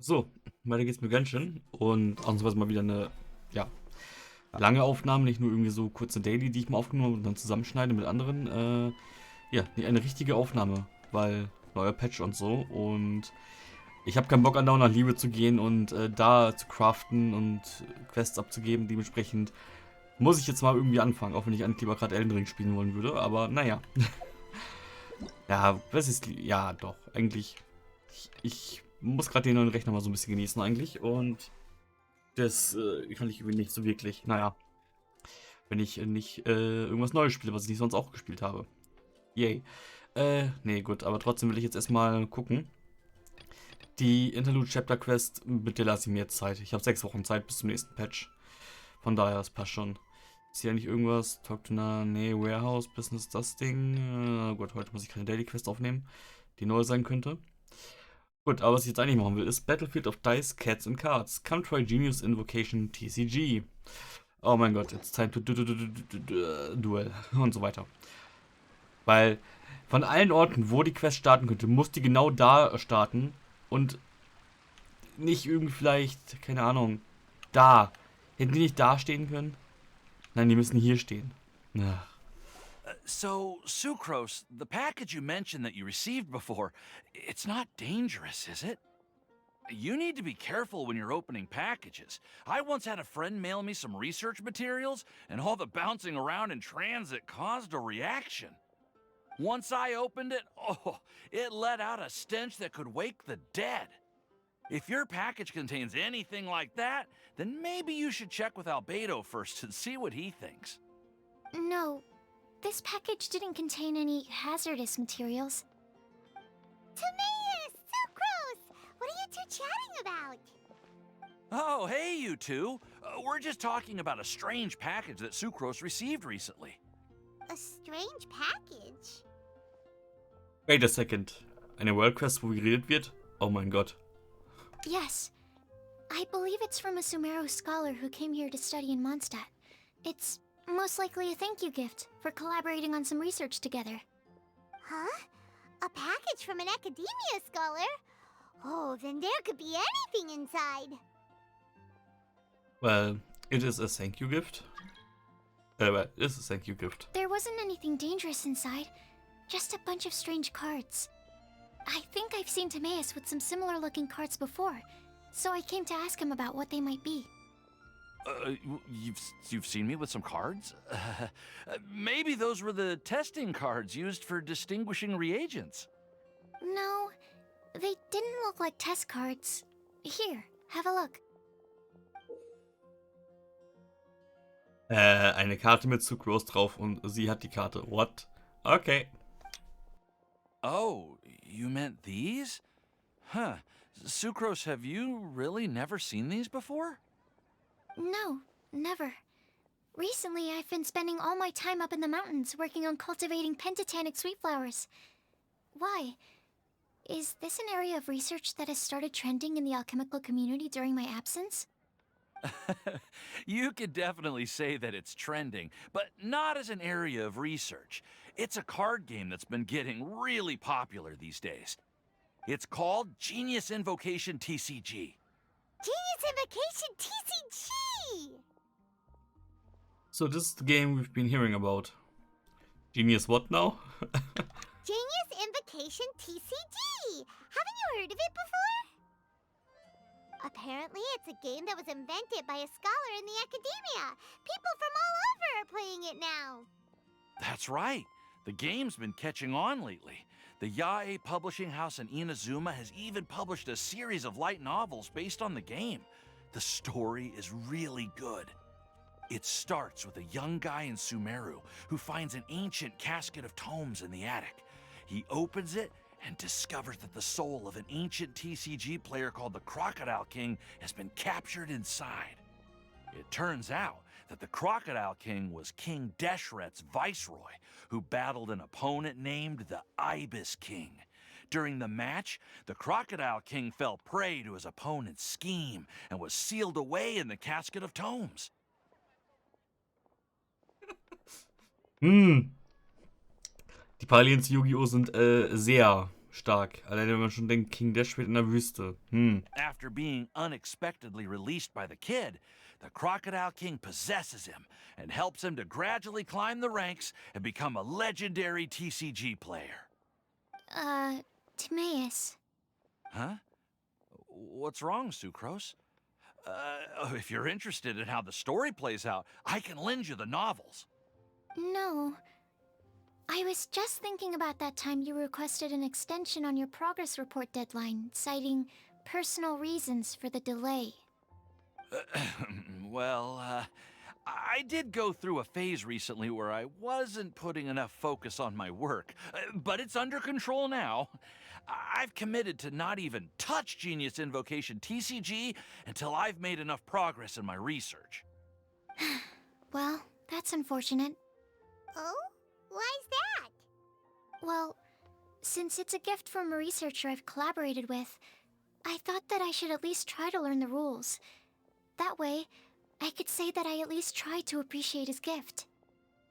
So, weiter geht's mit Genshin. Und ausnahmsweise mal wieder eine, ja, lange Aufnahme, nicht nur irgendwie so kurze Daily, die ich mal aufgenommen habe und dann zusammenschneide mit anderen. Ja, nee, eine richtige Aufnahme, weil neuer Patch und so. Und ich habe keinen Bock andauernd nach Liebe zu gehen und da zu craften und Quests abzugeben. Dementsprechend muss ich jetzt mal irgendwie anfangen, auch wenn ich eigentlich lieber gerade Elden Ring spielen wollen würde. Aber naja. Ja, was ist. Ja, doch. Eigentlich. Ich muss gerade den neuen Rechner mal so ein bisschen genießen eigentlich. Und das kann ich irgendwie nicht so wirklich. Naja, wenn ich nicht irgendwas Neues spiele, was ich nicht sonst auch gespielt habe. Yay. Nee, gut, aber trotzdem will ich jetzt erstmal gucken. Die Interlude Chapter Quest, bitte lasse ich mir jetzt Zeit. Ich habe 6 Wochen Zeit bis zum nächsten Patch. Von daher, das passt schon. Ist hier nicht irgendwas? Talk to na, nee, Warehouse, Business, das Ding. Gut, heute muss ich keine Daily Quest aufnehmen, die neu sein könnte. Gut, aber was ich jetzt eigentlich machen will, ist Battlefield of Dice, Cats and Cards. Come try Genius Invocation TCG. Oh mein Gott, it's time to duel und so weiter. Weil von allen Orten, wo die Quest starten könnte, muss die genau da starten und nicht irgendwie vielleicht, keine Ahnung, da. Hätten die nicht da stehen können? Nein, die müssen hier stehen. Ach. So, Sucrose, the package you mentioned that you received before, it's not dangerous, is it? You need to be careful when you're opening packages. I once had a friend mail me some research materials, and all the bouncing around in transit caused a reaction. Once I opened it, oh, it let out a stench that could wake the dead. If your package contains anything like that, then maybe you should check with Albedo first and see what he thinks. No, this package didn't contain any hazardous materials. Timaeus! Sucrose! What are you two chatting about? Oh, hey, you two. We're just talking about a strange package that Sucrose received recently. A strange package? Wait a second. Eine World Quest, wo geredet wird? Oh mein Gott. Yes. I believe it's from a Sumeru scholar who came here to study in Mondstadt. It's most likely a thank you gift for collaborating on some research together. Huh? A package from an academia scholar? Oh, then there could be anything inside. Well, it is a thank you gift. Well, it is a thank you gift. There wasn't anything dangerous inside, just a bunch of strange cards. I think I've seen Timaeus with some similar looking cards before, so I came to ask him about what they might be. You've seen me with some cards? Maybe those were the testing cards used for distinguishing reagents. No, they didn't look like test cards. Here, have a look. Eine Karte mit Sucrose drauf und sie hat die Karte. What? Okay. Oh, you meant these? Huh. Sucrose, have you really never seen these before? No, never. Recently, I've been spending all my time up in the mountains working on cultivating pentatonic sweet flowers. Why? Is this an area of research that has started trending in the alchemical community during my absence? You could definitely say that it's trending, but not as an area of research. It's a card game that's been getting really popular these days. It's called Genius Invocation TCG. Genius Invocation TCG! So this is the game we've been hearing about. Genius what now? Genius Invocation TCG! Haven't you heard of it before? Apparently, it's a game that was invented by a scholar in the academia. People from all over are playing it now. That's right. The game's been catching on lately. The Yae publishing house in Inazuma has even published a series of light novels based on the game. The story is really good. It starts with a young guy in Sumeru who finds an ancient casket of tomes in the attic. He opens it and discovers that the soul of an ancient TCG player called the Crocodile King has been captured inside. It turns out that the Crocodile King was King Deshret's viceroy, who battled an opponent named the Ibis King. During the match, the Crocodile King fell prey to his opponent's scheme and was sealed away in the casket of tomes. Die Parallelen zu Yu-Gi-Oh! Sind sehr Stark. Alleine wenn man schon denkt, King Dash spielt in der Wüste. After being unexpectedly released by the kid, the Crocodile King possesses him and helps him to gradually climb the ranks and become a legendary TCG player. Timaeus. Huh? What's wrong, Sucrose? If you're interested in how the story plays out, I can lend you the novels. No. I was just thinking about that time you requested an extension on your progress report deadline, citing personal reasons for the delay. Well, I did go through a phase recently where I wasn't putting enough focus on my work, but it's under control now. I've committed to not even touch Genius Invocation TCG until I've made enough progress in my research. Well, that's unfortunate. Oh? Why's that? Well, since it's a gift from a researcher I've collaborated with, I thought that I should at least try to learn the rules. That way, I could say that I at least tried to appreciate his gift.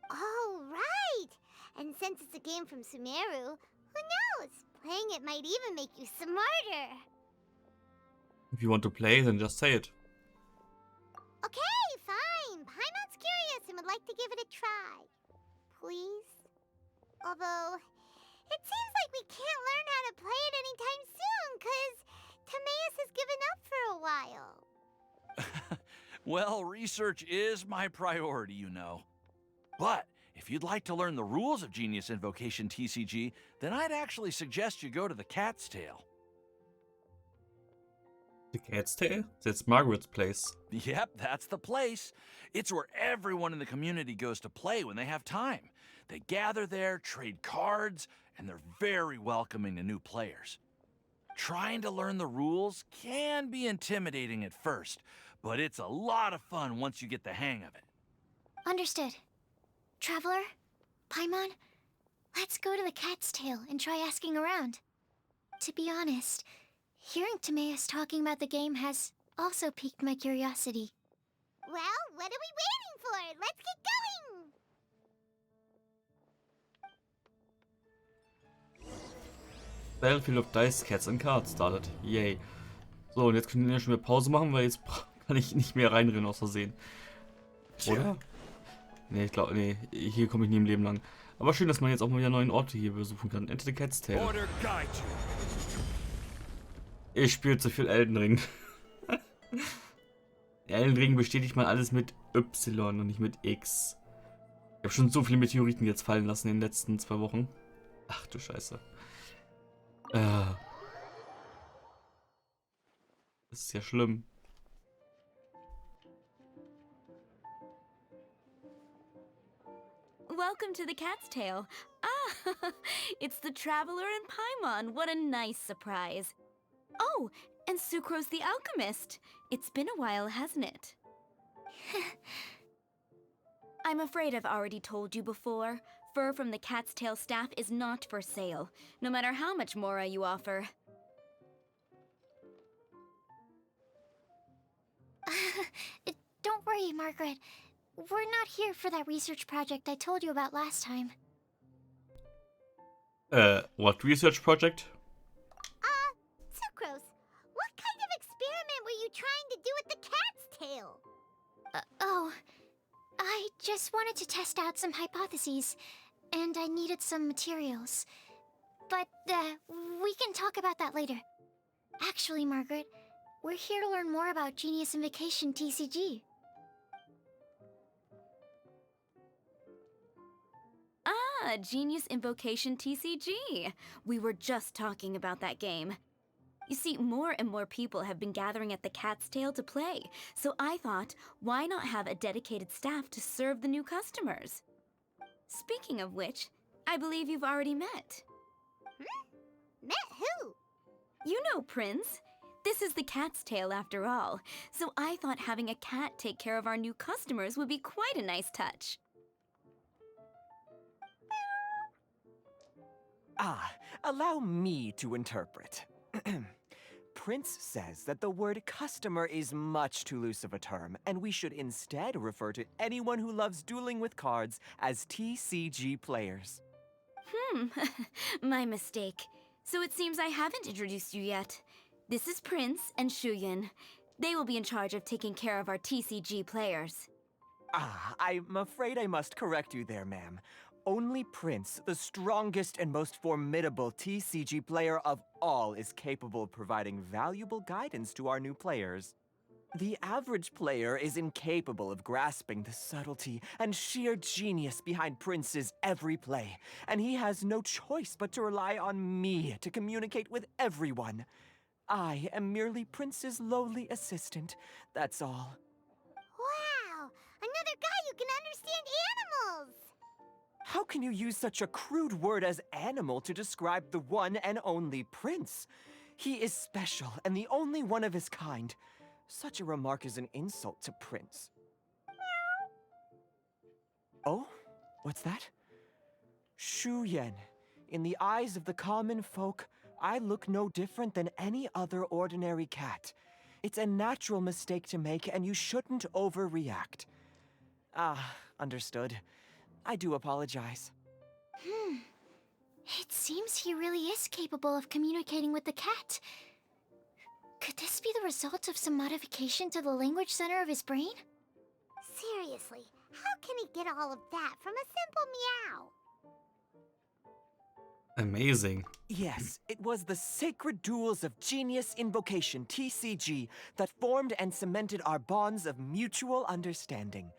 Oh, right! And since it's a game from Sumeru, who knows? Playing it might even make you smarter. If you want to play, then just say it. Okay, fine. Paimon's curious and would like to give it a try. Please? Although, it seems like we can't learn how to play it anytime soon, 'cause Timaeus has given up for a while. Well, research is my priority, you know. But if you'd like to learn the rules of Genius Invocation TCG, then I'd actually suggest you go to the Cat's Tail. The Cat's Tail? That's Margaret's place. Yep, that's the place. It's where everyone in the community goes to play when they have time. They gather there, trade cards, and they're very welcoming to new players. Trying to learn the rules can be intimidating at first, but it's a lot of fun once you get the hang of it. Understood. Traveler? Paimon? Let's go to the Cat's Tail and try asking around. To be honest, hearing Timaeus talking about the game has also piqued my curiosity. Well, what are we waiting for? Let's get going! Battlefield of Dice, Cats and Cards startet. Yay. So, und jetzt können wir schon wieder Pause machen, weil jetzt kann ich nicht mehr reinrennen aus Versehen. Oder? Nee, ich glaube, nee, hier komme ich nie im Leben lang. Aber schön, dass man jetzt auch mal wieder neuen Orte hier besuchen kann. Enter the Cat's Tail. Ich spiele zu viel Elden Ring. Elden Ring bestätigt man alles mit Y und nicht mit X. Ich habe schon so viele Meteoriten jetzt fallen lassen in den letzten 2 Wochen. Ach du Scheiße. Das ist ja schlimm. Welcome to the Cat's Tail. Ah, it's the Traveler and Paimon. What a nice surprise. Oh, and Sucrose the Alchemist. It's been a while, hasn't it? I'm afraid I've already told you before. Fur from the Cat's Tail staff is not for sale, no matter how much Mora you offer. Don't worry, Margaret. We're not here for that research project I told you about last time. What research project? Sucrose, what kind of experiment were you trying to do with the cat's tail? Oh, I just wanted to test out some hypotheses, and I needed some materials. But, we can talk about that later. Actually, Margaret, we're here to learn more about Genius Invocation TCG. Ah, Genius Invocation TCG. We were just talking about that game. You see, more and more people have been gathering at the Cat's Tail to play, so I thought, why not have a dedicated staff to serve the new customers? Speaking of which, I believe you've already met. Met who? You know, Prince. This is the Cat's Tail after all, so I thought having a cat take care of our new customers would be quite a nice touch. Ah, allow me to interpret. Prince says that the word customer is much too loose of a term, and we should instead refer to anyone who loves dueling with cards as TCG players. My mistake. So it seems I haven't introduced you yet. This is Prince and Shuyan. They will be in charge of taking care of our TCG players. I'm afraid I must correct you there, ma'am. Only Prince, the strongest and most formidable TCG player of all, is capable of providing valuable guidance to our new players. The average player is incapable of grasping the subtlety and sheer genius behind Prince's every play, and he has no choice but to rely on me to communicate with everyone. I am merely Prince's lowly assistant, that's all. Wow! Another guy who can understand animals! How can you use such a crude word as animal to describe the one and only Prince? He is special and the only one of his kind. Such a remark is an insult to Prince. Oh? What's that? Shuyan. In the eyes of the common folk, I look no different than any other ordinary cat. It's a natural mistake to make, and you shouldn't overreact. Understood. I do apologize. It seems he really is capable of communicating with the cat. Could this be the result of some modification to the language center of his brain? Seriously, how can he get all of that from a simple meow? Amazing. Yes, it was the Sacred Duels of Genius Invocation, TCG, that formed and cemented our bonds of mutual understanding.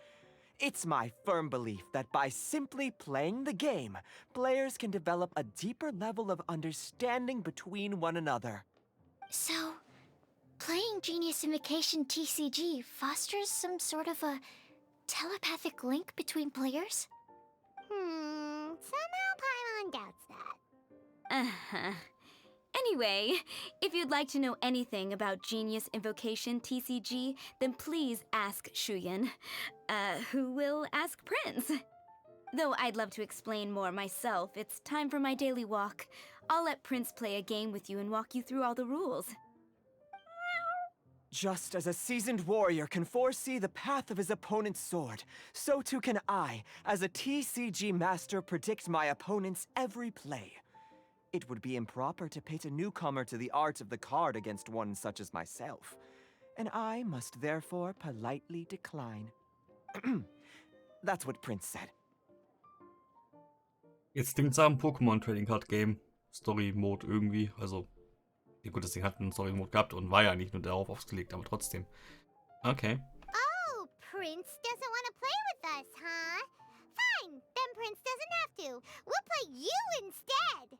It's my firm belief that by simply playing the game, players can develop a deeper level of understanding between one another. So, playing Genius Invocation TCG fosters some sort of a telepathic link between players? Somehow Paimon doubts that. Uh-huh. Anyway, if you'd like to know anything about Genius Invocation TCG, then please ask Shuyan, who will ask Prince. Though I'd love to explain more myself, it's time for my daily walk. I'll let Prince play a game with you and walk you through all the rules. Just as a seasoned warrior can foresee the path of his opponent's sword, so too can I, as a TCG master, predict my opponent's every play. It would be improper to pit a newcomer to the art of the card against one such as myself, and I must therefore politely decline. That's what Prince said. Jetzt klingt es am Pokémon Trading Card Game. Story Mode irgendwie. Also, ja gut, das Ding hat einen Story Mode gehabt und war ja nicht nur darauf ausgelegt, aber trotzdem. Okay. Oh, Prince doesn't want to play with us, huh? Fine, then Prince doesn't have to. We'll play you instead.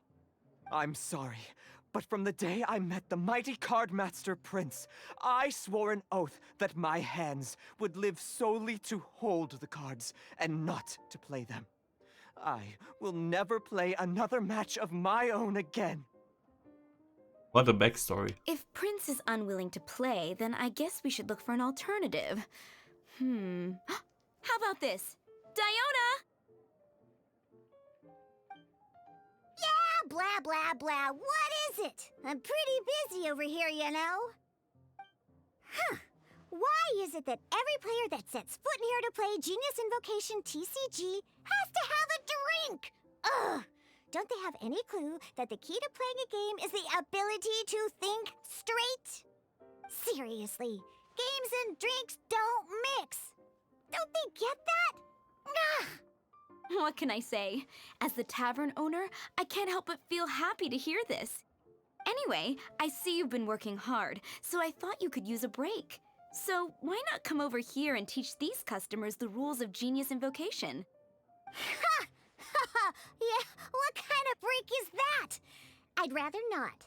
I'm sorry, but from the day I met the mighty card master Prince, I swore an oath that my hands would live solely to hold the cards and not to play them. I will never play another match of my own again. What a backstory. If Prince is unwilling to play, then I guess we should look for an alternative. How about this? Diona! Yeah, blah, blah, blah. What is it? I'm pretty busy over here, you know. Why is it that every player that sets foot in here to play Genius Invocation TCG has to have a drink? Ugh! Don't they have any clue that the key to playing a game is the ability to think straight? Seriously, games and drinks don't mix. Don't they get that? Ugh! What can I say? As the tavern owner, I can't help but feel happy to hear this. Anyway, I see you've been working hard, so I thought you could use a break. So why not come over here and teach these customers the rules of Genius Invocation? Ha! Yeah, what kind of break is that? I'd rather not.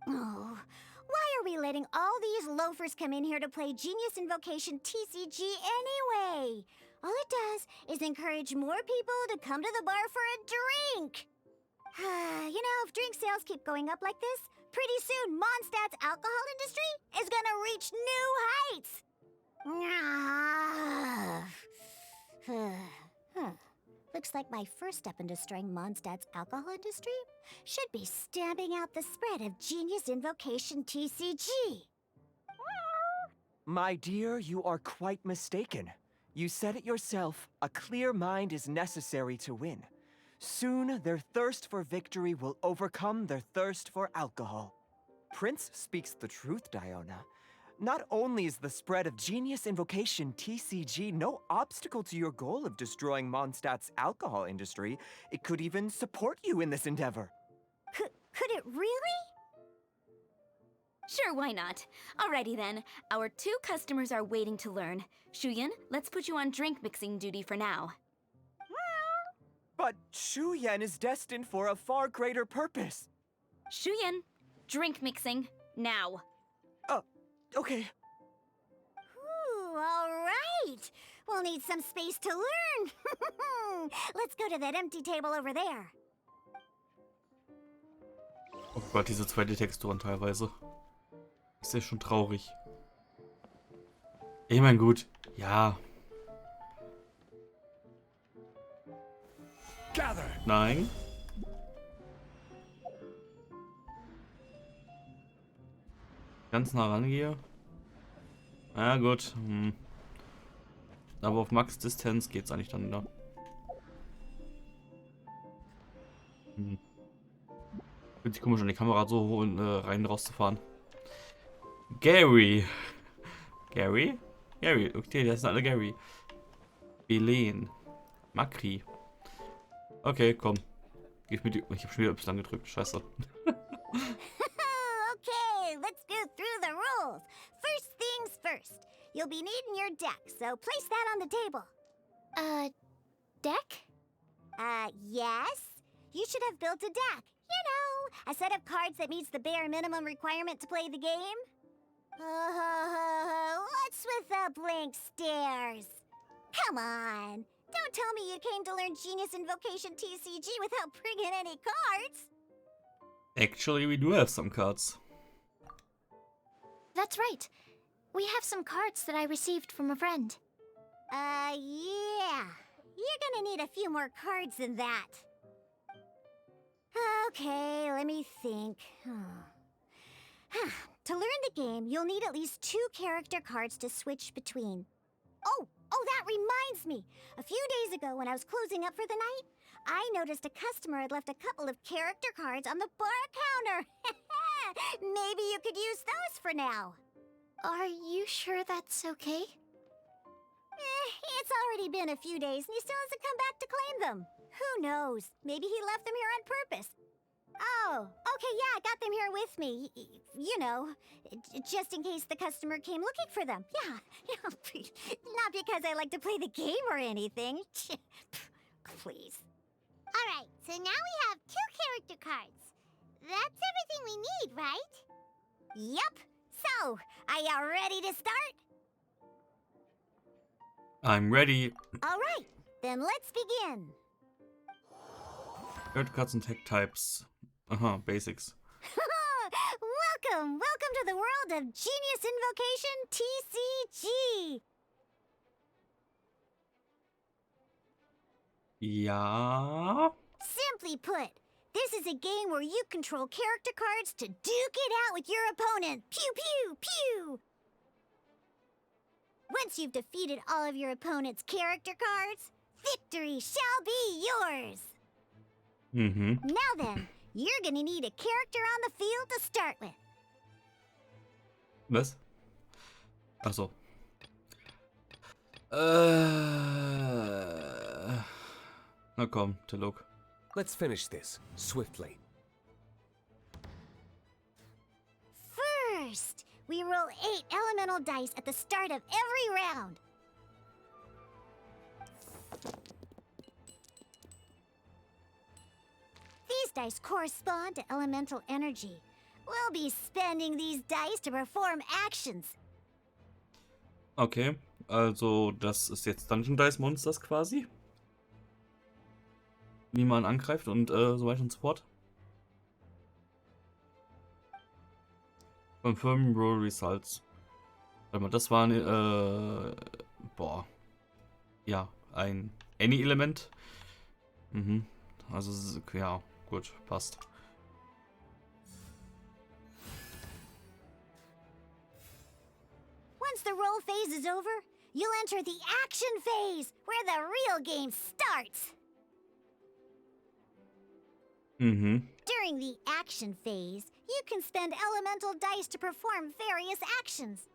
Oh, why are we letting all these loafers come in here to play Genius Invocation TCG anyway? All it does is encourage more people to come to the bar for a drink. You know, if drink sales keep going up like this, pretty soon Mondstadt's alcohol industry is gonna reach new heights. Looks like my first step in destroying Mondstadt's alcohol industry should be stamping out the spread of Genius Invocation TCG. My dear, you are quite mistaken. You said it yourself, a clear mind is necessary to win. Soon, their thirst for victory will overcome their thirst for alcohol. Prince speaks the truth, Diona. Not only is the spread of Genius Invocation TCG no obstacle to your goal of destroying Mondstadt's alcohol industry, it could even support you in this endeavor. Could it really? Sure, why not? Alrighty then. Our 2 customers are waiting to learn. Shuyan, let's put you on drink mixing duty for now. But Shuyan is destined for a far greater purpose. Shuyan, drink mixing, now. Okay. Ooh, all right. We'll need some space to learn. Let's go to that empty table over there. Oh Gott, diese zweite Texturen teilweise. Ist ja schon traurig. Ich mein, gut. Ja. Gather. Nein. Ganz nah rangehe. Ja, gut. Aber auf Max Distanz geht's eigentlich dann wieder. Fühlt sich komisch an, die Kamera so hoch und rein raus zu fahren. Gary. Gary? Gary, okay, das sind alle Gary. Belen. Makri. Okay, komm. Ich hab schon wieder Y gedrückt, scheiße. Okay, let's go through the rules. First things first. You'll be needing your deck, so place that on the table. Deck? Yes. You should have built a deck. You know, a set of cards that meets the bare minimum requirement to play the game. What's with the blank stares? Come on. Don't tell me you came to learn Genius Invocation TCG without bringing any cards. Actually, we do have some cards. That's right. We have some cards that I received from a friend. Yeah. You're gonna need a few more cards than that. Okay, let me think. To learn the game, you'll need at least 2 character cards to switch between. Oh, that reminds me. A few days ago, when I was closing up for the night, I noticed a customer had left a couple of character cards on the bar counter. Maybe you could use those for now. Are you sure that's okay? It's already been a few days and he still hasn't come back to claim them. Who knows? Maybe he left them here on purpose. Oh, okay, yeah, I got them here with me. You know, just in case the customer came looking for them. Yeah, not because I like to play the game or anything. Please. All right, so now we have 2 character cards. That's everything we need, right? Yep. So, are you ready to start? I'm ready. All right, then let's begin. Character cards and tech types. Aha, basics. Welcome to the world of Genius Invocation TCG. Ja. Simply put, this is a game where you control character cards to duke it out with your opponent. Pew, pew, pew! Once you've defeated all of your opponent's character cards, victory shall be yours! Now then, you're gonna need a character on the field to start with. Was? Ach so. Na komm, Telok. Let's finish this swiftly. First, we roll 8 elemental dice at the start of every round. These dice correspond to elemental energy. We'll be spending these dice to perform actions. Okay, also das ist jetzt Dungeon Dice Monsters quasi. Wie man angreift und so weiter und so fort. Confirm Roll Results. Warte mal, das war ja, ein Any-Element. Also, ja, gut, passt. Once the roll phase is over, you'll enter the action phase, where the real game starts. Mhm. During the action phase, you can spend elemental dice to perform various actions.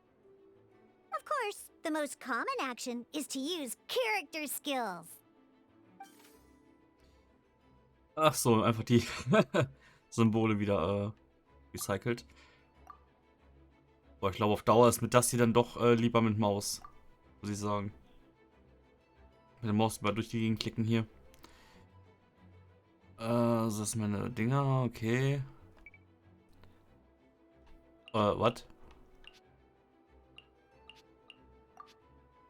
Of course, the most common action is to use character skills. Ach so, einfach die Symbole wieder recycelt. Boah, ich glaube, auf Dauer ist mit das hier dann doch lieber mit Maus. Muss ich sagen. Mit der Maus mal durch die Gegend klicken hier. Das ist meine Dinger, okay. Was?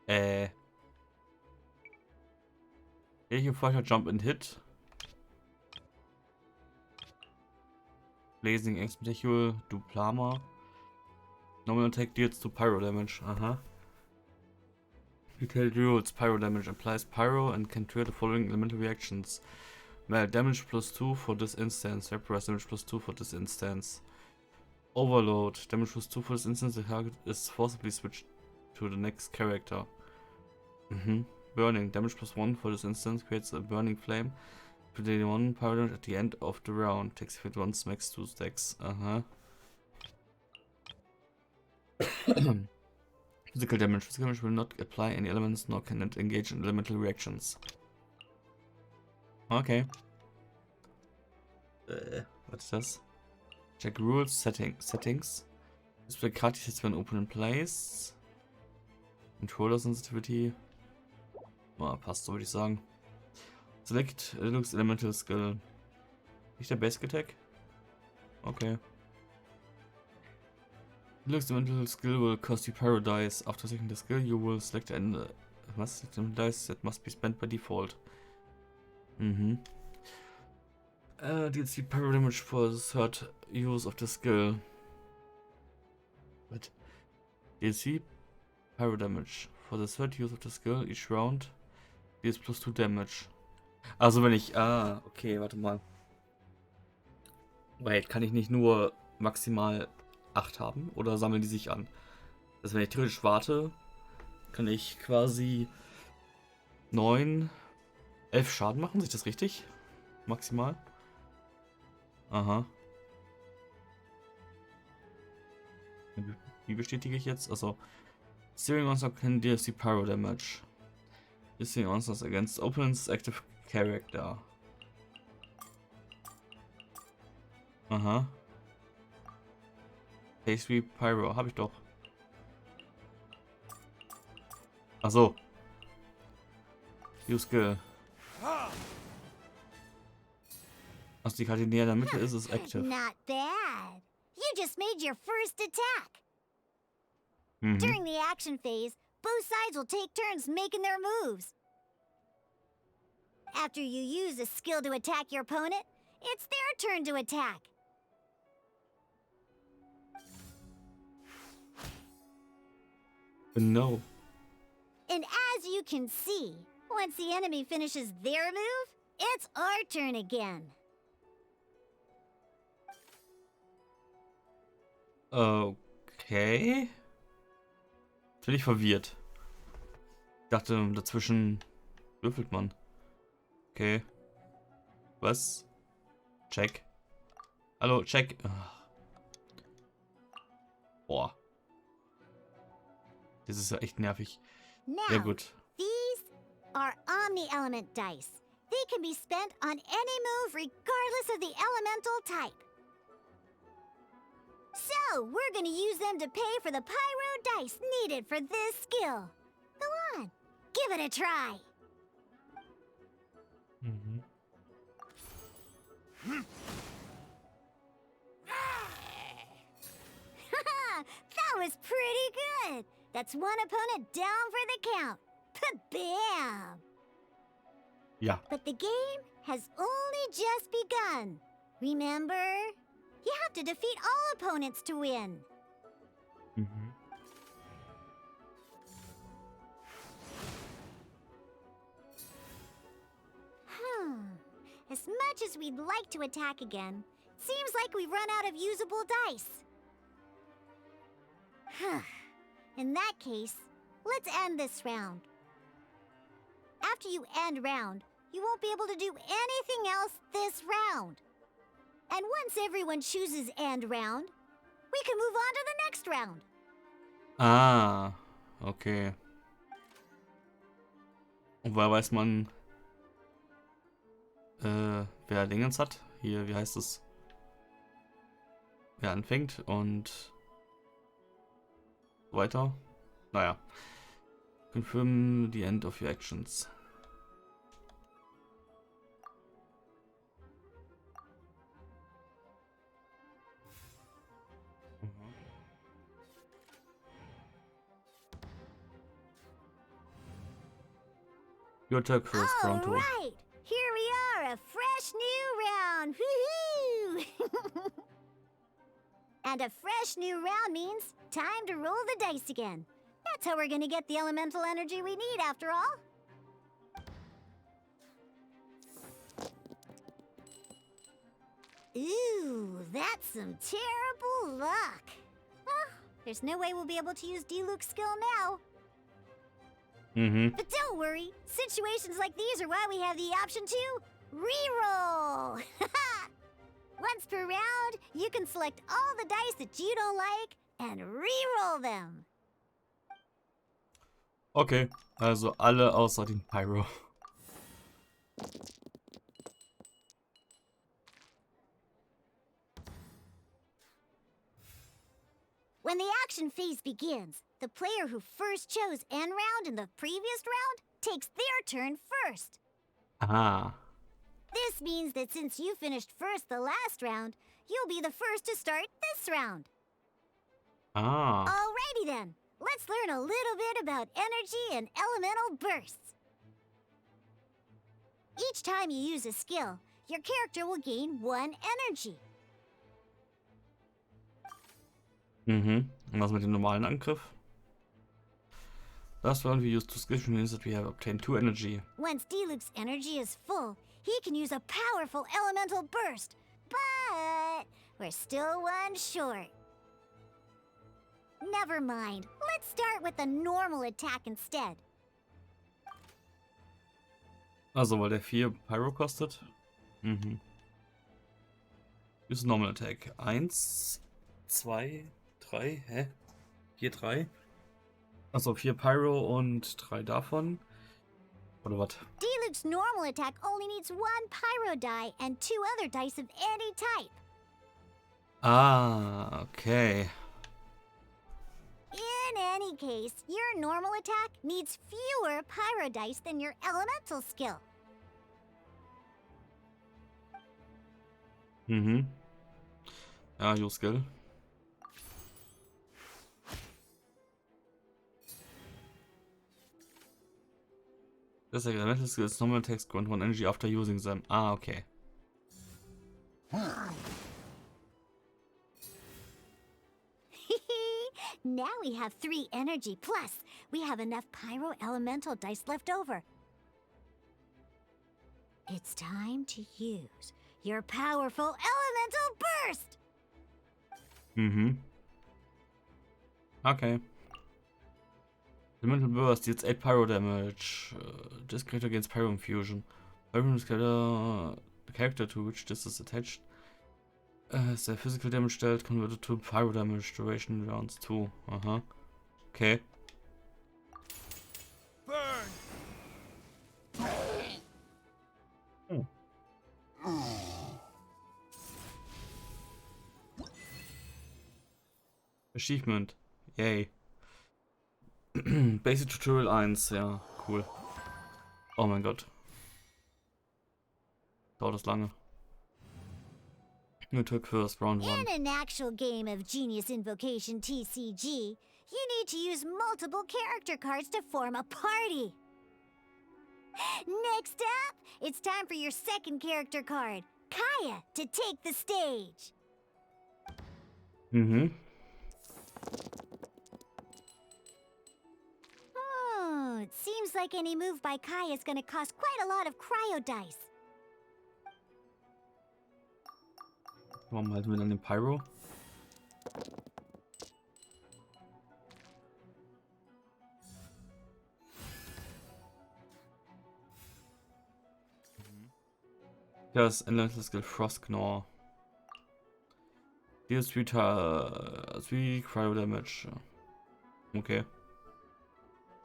Here you fighter jump and hit. Blazing Exponential, Duplama. Normal attack deals to pyro damage. Aha. Detailed rules. Pyro damage applies pyro and can trigger the following elemental reactions. Well, damage +2 for this instance. Vaporize damage +2 for this instance. Overload. Damage +2 for this instance. The target is forcibly switched to the next character. Burning. Damage +1 for this instance creates a burning flame. Play 1 pyro damage at the end of the round. Takes effect once, max 2 stacks. Physical damage. Physical damage will not apply any elements nor can it engage in elemental reactions. Okay. Was ist das? Check rules, settings. Display card sets when open in place. Controller sensitivity. Passt so, würde ich sagen. Select Linux Elemental Skill. Nicht der Basic Attack? Okay. Linux Elemental Skill will cost you Paradise. After selecting the skill, you will select an dice that must be spent by default. Deals the pyro damage for the third use of the skill. What? DLC pyro damage for the third use of the skill each round deals +2 damage. Also wenn ich, okay, warte mal. Wait, kann ich nicht nur maximal 8 haben oder sammeln die sich an? Also wenn ich theoretisch warte, kann ich quasi 9, 11 Schaden machen, sehe ich das richtig? Maximal? Aha. Wie bestätige ich jetzt? Also, steering monster can DLC pyro damage. Steering monsters against opponent's active character. Aha. Pastry Pyro, habe ich doch. Achso. Use Skill. Also die Karte, die näher in der Mitte ist, ist active. Not bad. You just made your first attack. During the action phase, both sides will take turns making their moves. After you use a skill to attack your opponent, it's their turn to attack. No. And as you can see, once the enemy finishes their move, it's our turn again. Okay. Jetzt bin ich verwirrt. Ich dachte, dazwischen würfelt man. Okay. Was? Check. Hallo, check. Boah. Das ist ja echt nervig. Now, Ja gut. these are omni-element dice. They can be spent on any move regardless of the elemental type. So, we're gonna use them to pay for the pyro dice needed for this skill. Go on, give it a try. That was pretty good. That's one opponent down for the count. Bam! Ja. But the game has only just begun. Remember? You have to defeat all opponents to win. As much as we'd like to attack again, it seems like we've run out of usable dice. In that case, let's end this round. After you end round, you won't be able to do anything else this round. And once everyone chooses end round, we can move on to the next round. Ah, okay. Und woher weiß man, wer Dingens hat? Hier, wie heißt es? Wer anfängt und so weiter. Naja. Confirm the end of your actions. Your attack first, round 2. Alright, here we are, a fresh new round. Woohoo! And a fresh new round means time to roll the dice again. That's how we're gonna get the elemental energy we need after all. Ooh, that's some terrible luck. Well, there's no way we'll be able to use Diluc's skill now. Mhm. But don't worry, situations like these are why we have the option to reroll. Once per round, you can select all the dice that you don't like and reroll them. Okay, also alle außer den Pyro. When the action phase begins, the player who first chose end round in the previous round takes their turn first. Ah. This means that since you finished first the last round, you'll be the first to start this round. Ah. Alrighty then, let's learn a little bit about energy and elemental bursts. Each time you use a skill, your character will gain 1 energy. Mhm. Und was mit dem normalen Angriff? Last round we used 2 skills means that we have obtained 2 energy. Once Diluc's energy is full, he can use a powerful elemental burst. But we're still 1 short. Never mind. Let's start with a normal attack instead. Also, weil der 4 Pyro kostet. Mhm. Use normal attack. 1, 2, 3. Hä? 4, 3. Also 4 Pyro und 3 davon. Oder was? Diluc's normal attack only needs 1 pyro die and 2 other dice of any type. Ah, okay. In any case, your normal attack needs fewer pyro dice than your elemental skill. Mhm. Ja, your skill. Das ist elemental skills. Normal attacks grant 1 energy after using them. Ah, okay. Now we have 3 energy, plus we have enough pyro elemental dice left over. It's time to use your powerful elemental burst! Mhm. Okay. Elemental burst deals 8 pyro damage. This creature gains pyro infusion. Pyro is the character to which this is attached. Their physical damage dealt converted to pyro damage duration rounds 2. Aha. Okay. Burn! Achievement. Yay. Basic Tutorial 1. Ja, cool. Oh mein Gott. Dauert das lange. New took first, round 1. In an actual game of Genius Invocation TCG, you need to use multiple character cards to form a party. Next up, it's time for your second character card, Kaya, to take the stage. Mhm. It seems like any move by Kaya is gonna cost quite a lot of cryo dice. Warum halten wir dann den Pyro? Ja, das Endless Skill Frost Gnaw. Deals 3 cryo damage. Okay.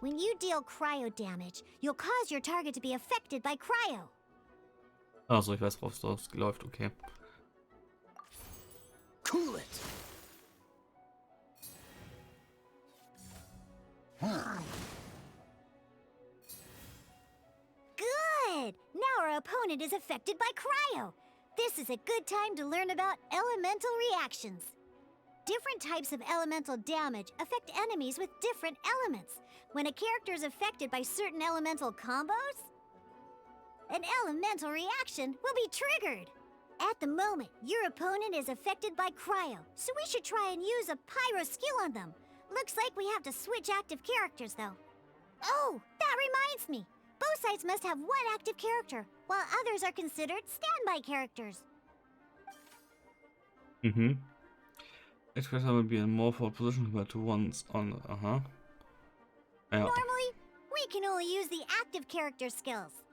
When you deal cryo damage, you'll cause your target to be affected by cryo. Also, ich weiß, worauf es läuft, okay. Cool it! Good! Now our opponent is affected by cryo. This is a good time to learn about elemental reactions. Different types of elemental damage affect enemies with different elements. When a character is affected by certain elemental combos, an elemental reaction will be triggered. At the moment, your opponent is affected by cryo, so we should try and use a pyro skill on them. Looks like we have to switch active characters, though. Oh, that reminds me. Both sides must have one active character, while others are considered standby characters. Mhm. Each character will be in more forward position compared to ones on. Ja. Normally, we can only use the active character skills.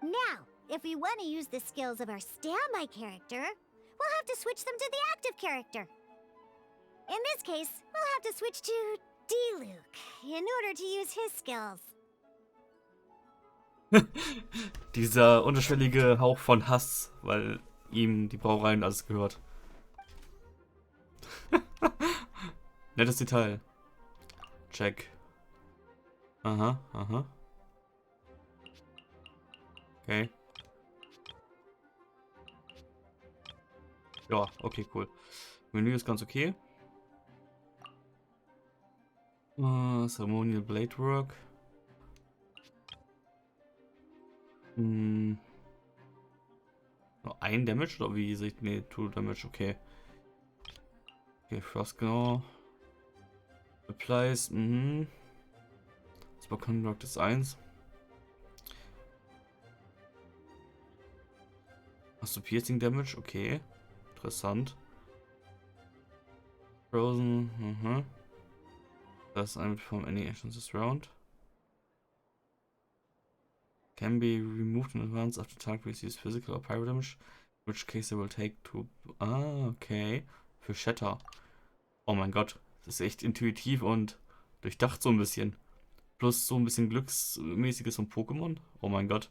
Now, if we want to use the skills of our standby character, we'll have to switch them to the active character. In this case, we'll have to switch to D-Luke in order to use his skills. Dieser unterschwellige Hauch von Hass, weil ihm die Brauerei und alles gehört. Nettes Detail. Check. Aha. Okay. Ja, okay, cool. Menü ist ganz okay. Ceremonial Blade Work. Nur ein Damage oder wie sehe ich? Nee, 2 Damage, okay. Okay, Frost, genau. Applies, Spell Conduct ist 1. Hast du Piercing Damage? Okay. Interessant. Frozen, Das ist ein from any actions this round. Can be removed in advance after target receives physical or pyro damage, in which case they will take 2. Ah, okay. Für Shatter. Oh mein Gott. Das ist echt intuitiv und durchdacht so ein bisschen. Plus so ein bisschen Glücksmäßiges von Pokémon. Oh mein Gott.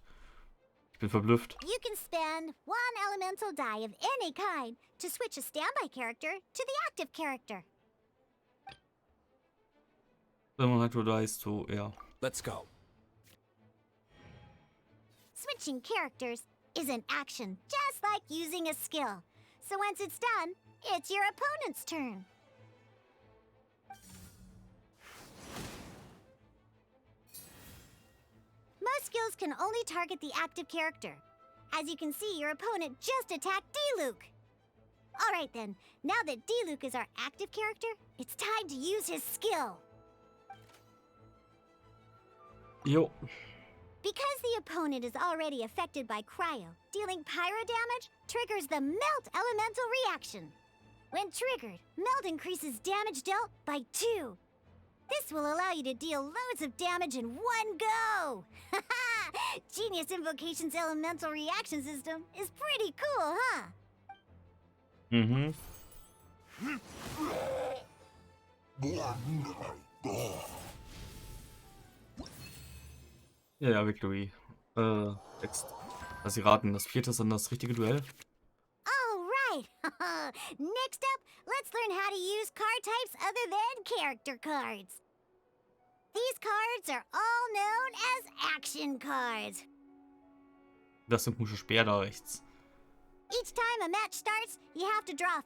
Ich bin verblüfft. You can spend one elemental die of any kind to switch a standby character to the active character. Wenn man halt nur da ist, so, ja. Let's go. Switching characters is an action, just like using a skill. So once it's done, it's your opponent's turn. Most skills can only target the active character. As you can see, your opponent just attacked D-Luke. Alright then, now that D-Luke is our active character, it's time to use his skill. Jo. Because the opponent is already affected by cryo, dealing pyro damage triggers the melt elemental reaction. When triggered, melt increases damage dealt by 2. This will allow you to deal loads of damage in one go! Genius Invocation's elemental reaction system is pretty cool, huh? Mhm. Ja, Victory. Jetzt. Lass sie raten, das 4. ist dann das richtige Duell. Alright! Next up, let's learn how to use card types other than character cards. These cards are all known as action cards. Das sind komische Speer da rechts. Each time a match starts, you have to draw 5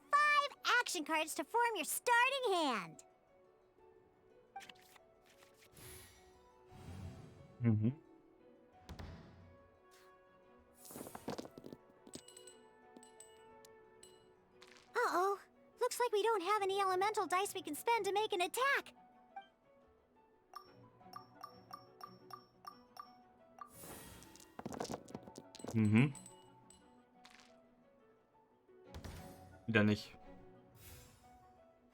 action cards to form your starting hand. Mhm. Uh-oh. Looks like we don't have any elemental dice we can spend to make an attack. Mhm. Wieder nicht.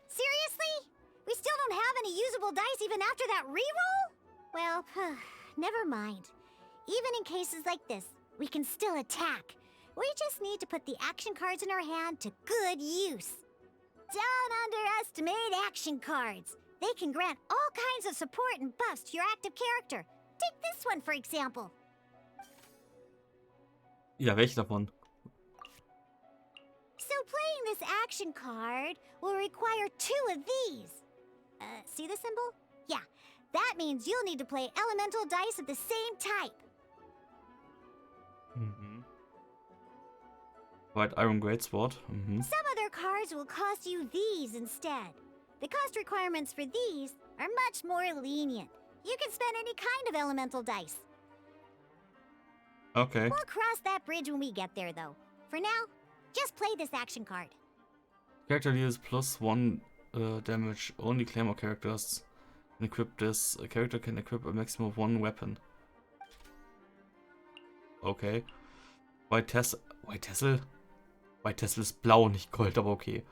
Seriously? We still don't have any usable dice even after that reroll? Well, never mind. Even in cases like this, we can still attack. We just need to put the action cards in our hand to good use. Don't underestimate action cards. They can grant all kinds of support and buffs to your active character. Take this one, for example. Ja, welche davon? So playing this action card will require 2 of these. See the symbol? Yeah, that means you'll need to play elemental dice of the same type. Mhm. White Iron Greatsword. Mhm. Some other cards will cost you these instead. The cost requirements for these are much more lenient. You can spend any kind of elemental dice. Okay. We'll cross that bridge when we get there, though. For now, just play this action card. Character deals +1 damage. Only claymore characters can equip this. A character can equip a maximum of 1 weapon. Okay. White Tassel. White Tassel ist blau, nicht Gold, aber okay.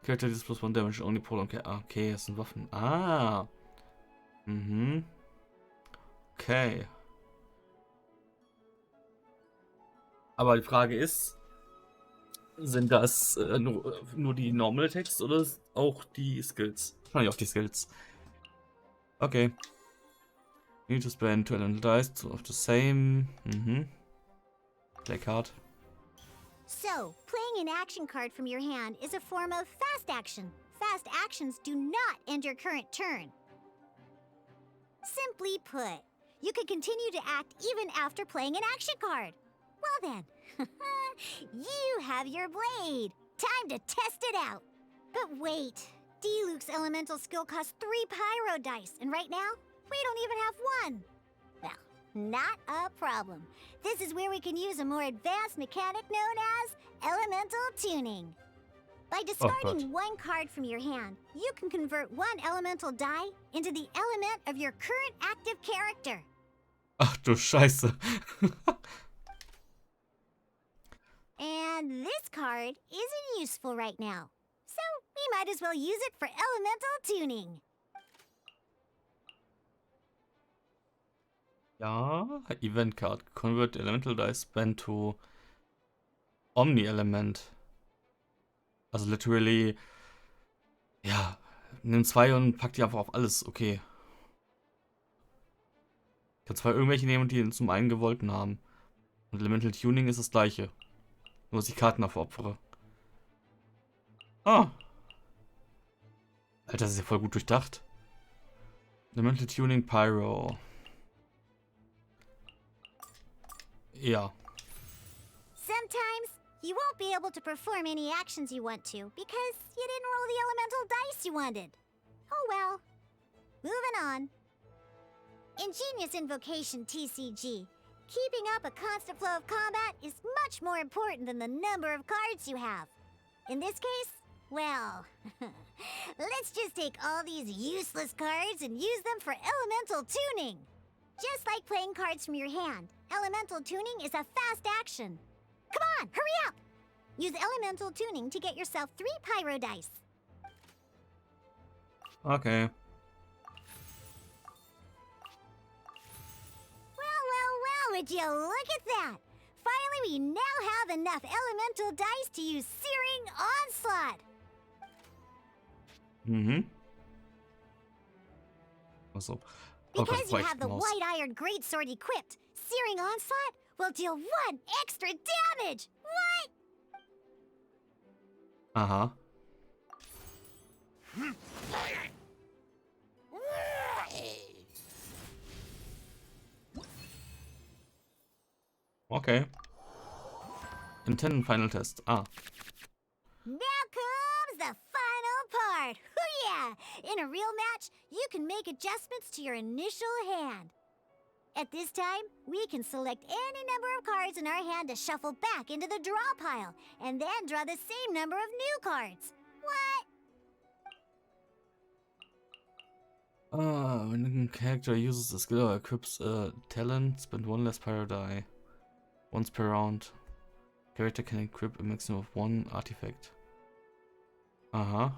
Character deals +1 damage. Only pole. Okay, okay, das sind Waffen. Ah. Mhm. Okay. Aber die Frage ist, sind das nur die Normal Attacks oder auch die Skills? Wahrscheinlich auch die Skills. Okay. You need to spend 2 elemental dice of the same. Play card. So, playing an action card from your hand is a form of fast action. Fast actions do not end your current turn. Simply put, you can continue to act even after playing an action card. Well then, you have your blade. Time to test it out. But wait, Diluc's elemental skill costs 3 pyro dice, and right now, we don't even have 1. Well, not a problem. This is where we can use a more advanced mechanic known as elemental tuning. By discarding 1 card from your hand, you can convert 1 elemental die into the element of your current active character. Ach du Scheiße. And this card isn't useful right now, so we might as well use it for elemental tuning. Ja, Event Card. Convert Elemental Dice Spend to Omni Element. Also literally, ja, nimm 2 und pack die einfach auf alles. Okay. Ich kann 2 irgendwelche nehmen und die zum einen gewollten haben. Und Elemental Tuning ist das gleiche. Nur dass ich Karten dafür opfere. Ah. Alter, das ist ja voll gut durchdacht. Elemental Tuning Pyro. Ja. Sometimes you won't be able to perform any actions you want to because you didn't roll the elemental dice you wanted. Oh well. Moving on. Ingenious Invocation TCG. Keeping up a constant flow of combat is much more important than the number of cards you have. In this case, well, let's just take all these useless cards and use them for elemental tuning. Just like playing cards from your hand, elemental tuning is a fast action. Come on, hurry up! Use elemental tuning to get yourself 3 pyro dice. Okay. Well, would you look at that? Finally, we now have enough elemental dice to use Searing Onslaught. Mhm. Also. Oh Gott, Because you ich have the Maus. White Iron Greatsword equipped, Searing Onslaught will deal 1 extra damage. What? Aha. Okay. Intended final test. Ah. Now comes the final part. Hoo-yeah! In a real match, you can make adjustments to your initial hand. At this time, we can select any number of cards in our hand to shuffle back into the draw pile, and then draw the same number of new cards. What? When a character uses a skill or equips a talent, spend 1 less pyro die. Once per round. Character can equip a maximum of 1 artifact. Aha.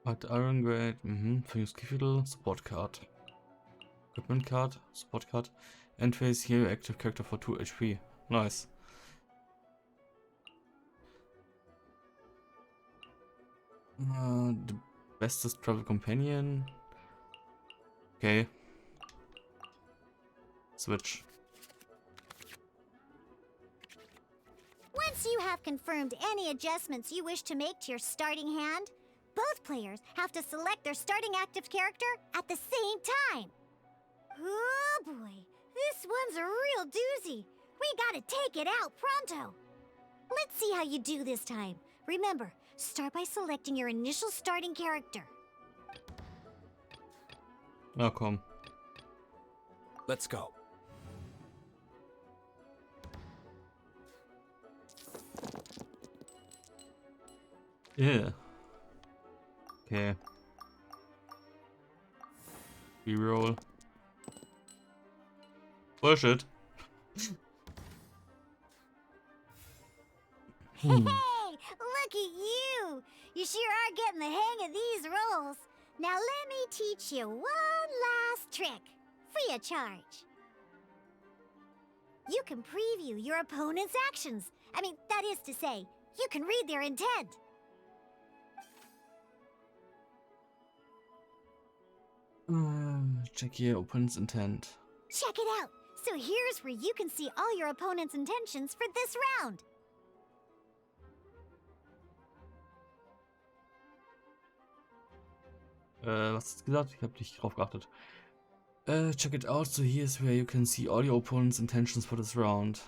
White Iron Grade, Famous Fiddle, Support Card. Equipment Card, Support Card. End phase here, active character for 2 HP. Nice. The bestest travel companion. Okay. Switch. Once you have confirmed any adjustments you wish to make to your starting hand, both players have to select their starting active character at the same time. Oh boy, this one's a real doozy. We gotta take it out pronto. Let's see how you do this time. Remember, start by selecting your initial starting character. Na komm. Let's go. Yeah. Okay. Reroll. Bullshit. Hey, look at you! You sure are getting the hang of these rolls. Now let me teach you one last trick, free of charge. You can preview your opponent's actions. I mean, that is to say, you can read their intent. Check here, opponent's intent. Check it out. So here's where you can see all your opponent's intentions for this round. Was hast du gesagt? Ich habe nicht drauf geachtet. Check it out, so here's where you can see all your opponent's intentions for this round.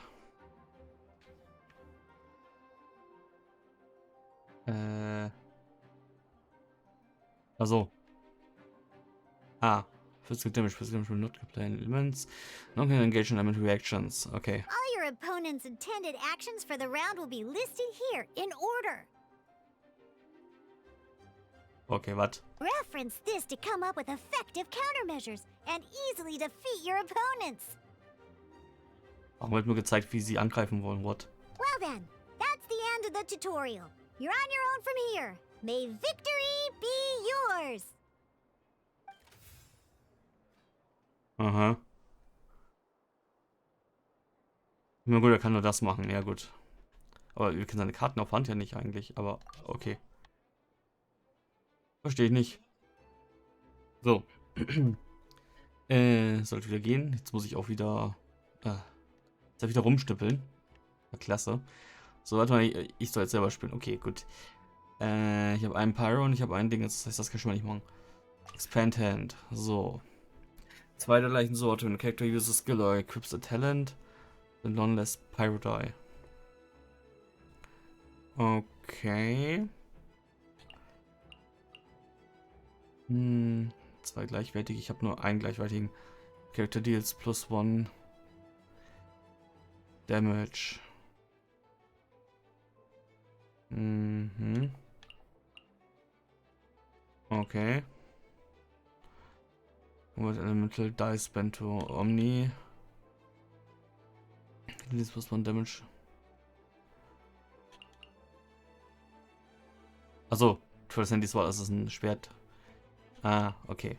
Also. Ah. Physical damage will not play elements. Not can engage in element reactions. Okay. All your opponent's intended actions for the round will be listed here in order. Okay, was? Reference this to come up with effective countermeasures and easily defeat your opponents. Warum wird mir gezeigt, wie sie angreifen wollen? What? Well then, that's the end of the tutorial. You're on your own from here. May victory be yours. Aha. Na gut, er kann nur das machen. Ja gut. Aber wir kennen seine Karten auf Hand ja nicht eigentlich. Aber okay. Verstehe ich nicht. So. Sollte wieder gehen. Jetzt muss ich auch wieder... jetzt wieder rumstüppeln. Ja, klasse. So, warte mal. Ich soll jetzt selber spielen. Okay, gut. Ich habe einen Pyro und ich habe ein Ding. Das heißt, das kann ich schon mal nicht machen. Expand Hand. So. Zwei der gleichen Sorte. When a character uses a skill or equips a talent, then none less Pyro die. Okay. Zwei gleichwertige. Ich habe nur einen gleichwertigen. Character deals +1 Damage. Okay. What elemental dice spent to Omni. Deals +1 Damage. Achso, Troll's Handys war, das ist ein Schwert. Ah, okay.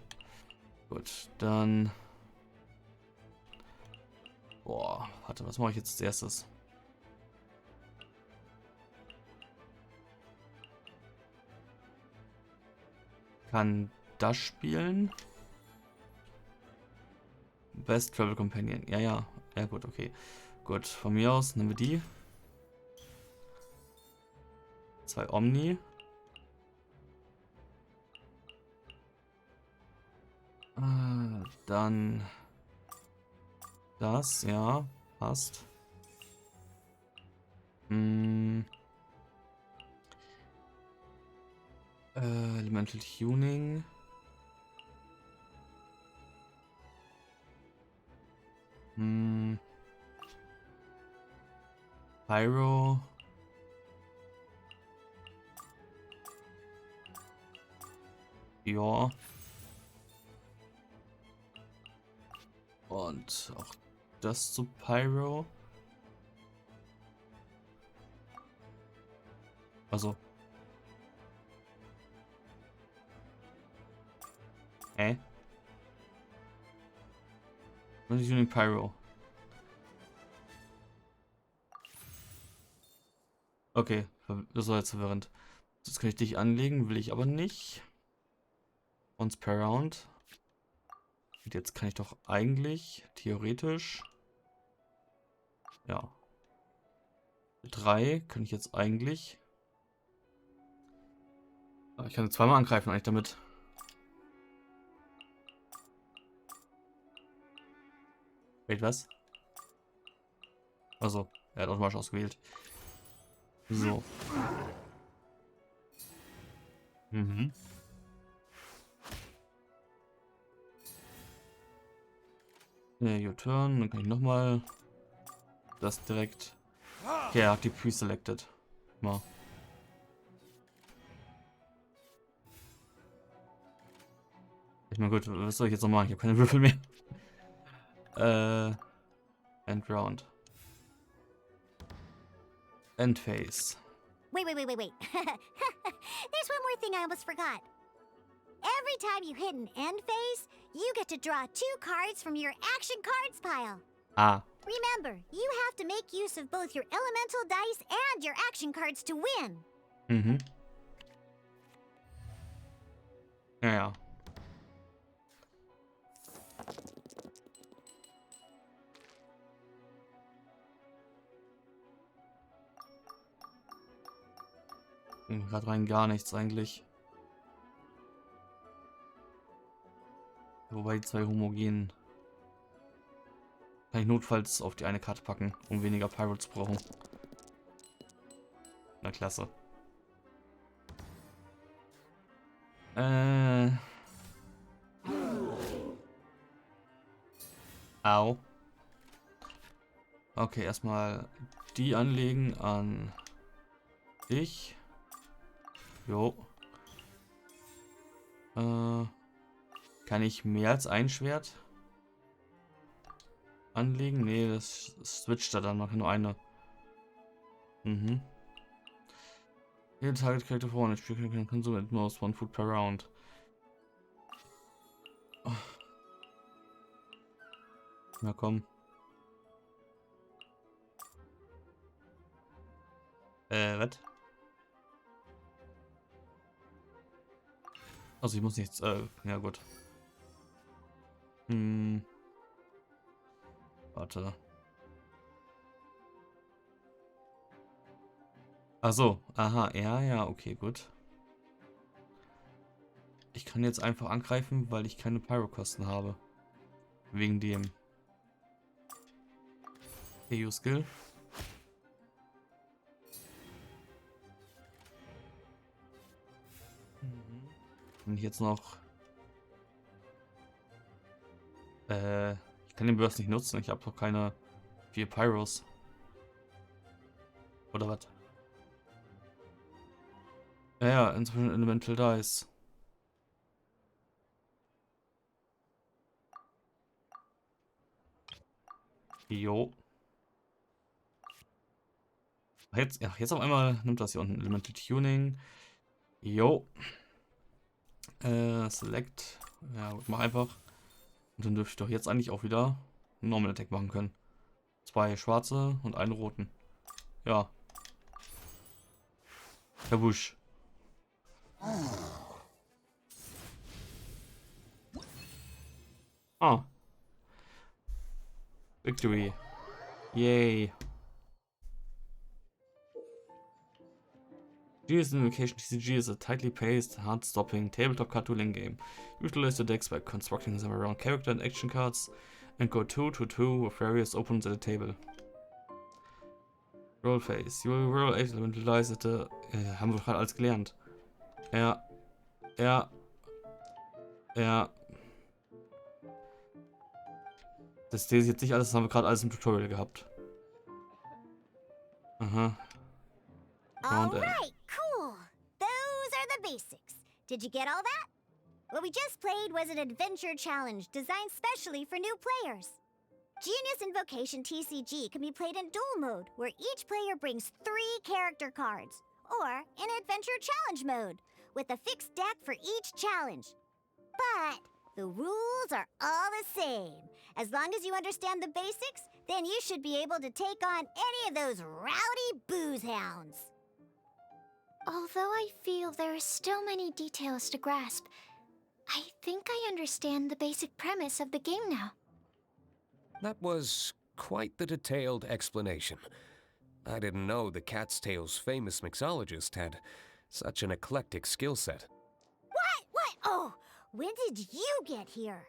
Gut, dann. Boah, warte, was mache ich jetzt als erstes? Kann das spielen? Best Travel Companion. Ja, ja. Ja, gut, okay. Gut, von mir aus nehmen wir die. 2 Omni. Dann das, ja, passt. Elemental Tuning. Pyro. Ja. Und auch das zu Pyro. Also. Und ich nehme Pyro. Okay, das war jetzt verwirrend. Jetzt kann ich dich anlegen, will ich aber nicht. Once per round. Und jetzt kann ich doch eigentlich, theoretisch, ja. 3 kann ich jetzt eigentlich. Aber ich kann zweimal angreifen eigentlich damit. Wait, was? Also, er hat automatisch ausgewählt. So. Mhm. Ja, your turn. Dann kann ich nochmal das direkt. Okay, er hat die pre-selected. Mal. Ich meine, gut, was soll ich jetzt noch machen? Ich habe keine Würfel mehr. End round. End phase. Wait. There's one more thing I almost forgot. Every time you hit an end phase, you get to draw 2 cards from your action cards pile. Ah. Remember, you have to make use of both your elemental dice and your action cards to win. Mhm. Ja, ja. Gerade rein gar nichts eigentlich. Wobei die 2 homogenen. Kann ich notfalls auf die eine Karte packen, um weniger Pyro zu brauchen. Na klasse. Au. Okay, erstmal die anlegen an dich. Jo. Kann ich mehr als ein Schwert anlegen? Nee, das switcht er dann. Man kann nur eine. Mhm. Jede Target Character vorne. Spiel kann consume at most 1 food per round. Oh. Na komm. Was? Also ich muss nichts, ja gut. Warte. Ach so, aha, ja, okay, gut. Ich kann jetzt einfach angreifen, weil ich keine Pyro-Kosten habe. Wegen dem EU-Skill. Wenn ich jetzt noch ich kann den Burst nicht nutzen, ich habe doch keine 4 Pyros. Oder was? Ja, inzwischen Elemental Dice. Jo. Jetzt auf einmal nimmt das hier unten Elemental Tuning. Jo. Select. Ja, gut, mach einfach. Und dann dürfte ich doch jetzt eigentlich auch wieder einen Normal Attack machen können. 2 schwarze und einen roten. Ja. Kabusch. Ah. Victory. Yay. Genius Invocation TCG is a tightly paced, hard-stopping tabletop card dueling game. Utilize your decks by constructing them around character and action cards and go 2-2 with various opponents at the table. Roll phase. You will roll 8 elemental dice at the... haben wir doch gerade alles gelernt. Ja. Das lese ich jetzt nicht alles, das haben wir gerade alles im Tutorial gehabt. Aha. Alright, cool. Those are the basics. Did you get all that? What we just played was an adventure challenge designed specially for new players. Genius Invocation TCG can be played in duel mode, where each player brings 3 character cards, or in adventure challenge mode, with a fixed deck for each challenge. But the rules are all the same. As long as you understand the basics, then you should be able to take on any of those rowdy booze hounds. Although I feel there are still many details to grasp, I think I understand the basic premise of the game now. That was quite the detailed explanation. I didn't know the Cat's Tail's famous mixologist had such an eclectic skill set. What? Oh, when did you get here?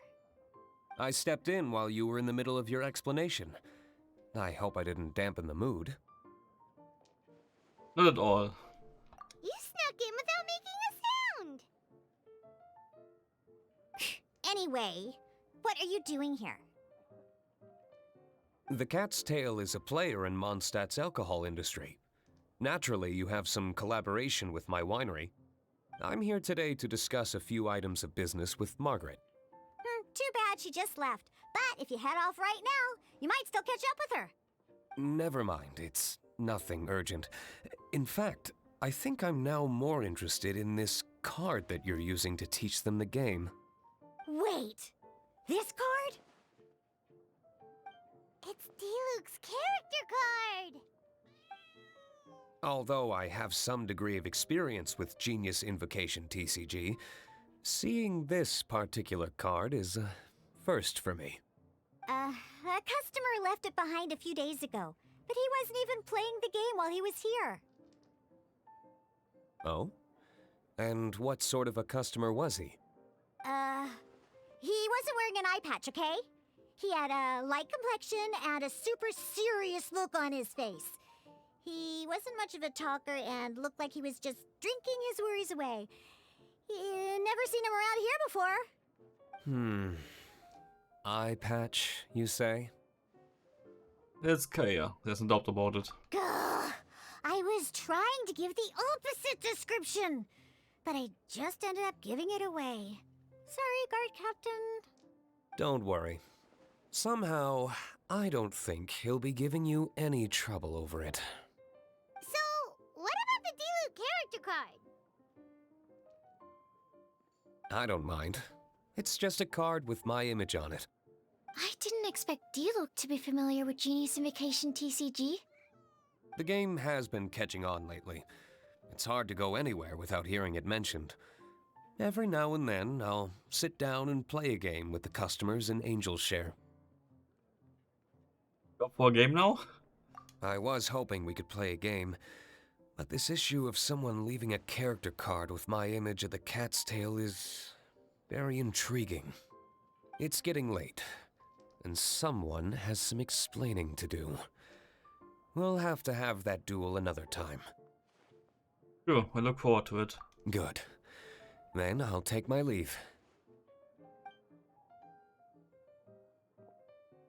I stepped in while you were in the middle of your explanation. I hope I didn't dampen the mood. Not at all. You snuck in without making a sound. Anyway, what are you doing here? The Cat's Tail is a player in Mondstadt's alcohol industry. Naturally, you have some collaboration with my winery. I'm here today to discuss a few items of business with Margaret. Too bad she just left. But if you head off right now, you might still catch up with her. Never mind, it's nothing urgent. In fact, I think I'm now more interested in this card that you're using to teach them the game. Wait, this card? It's Diluc's character card! Although I have some degree of experience with Genius Invocation TCG, seeing this particular card is a first for me. A customer left it behind a few days ago, but he wasn't even playing the game while he was here. Oh? And what sort of a customer was he? He wasn't wearing an eye patch, okay? He had a light complexion and a super serious look on his face. He wasn't much of a talker and looked like he was just drinking his worries away. Never seen him around here before. Eye patch, you say? It's Kaya. There's no doubt about it. Gah! I was trying to give the opposite description, but I just ended up giving it away. Sorry, guard captain. Don't worry. Somehow, I don't think he'll be giving you any trouble over it. So, what about the Diluc character card? I don't mind. It's just a card with my image on it. I didn't expect Diluc to be familiar with Genius Invocation TCG. The game has been catching on lately. It's hard to go anywhere without hearing it mentioned. Every now and then, I'll sit down and play a game with the customers in Angel's Share. Go for a game now? I was hoping we could play a game, but this issue of someone leaving a character card with my image of the Cat's Tail is very intriguing. It's getting late, and someone has some explaining to do. We'll have to have that duel another time. Sure, I look forward to it. Good. Then I'll take my leave.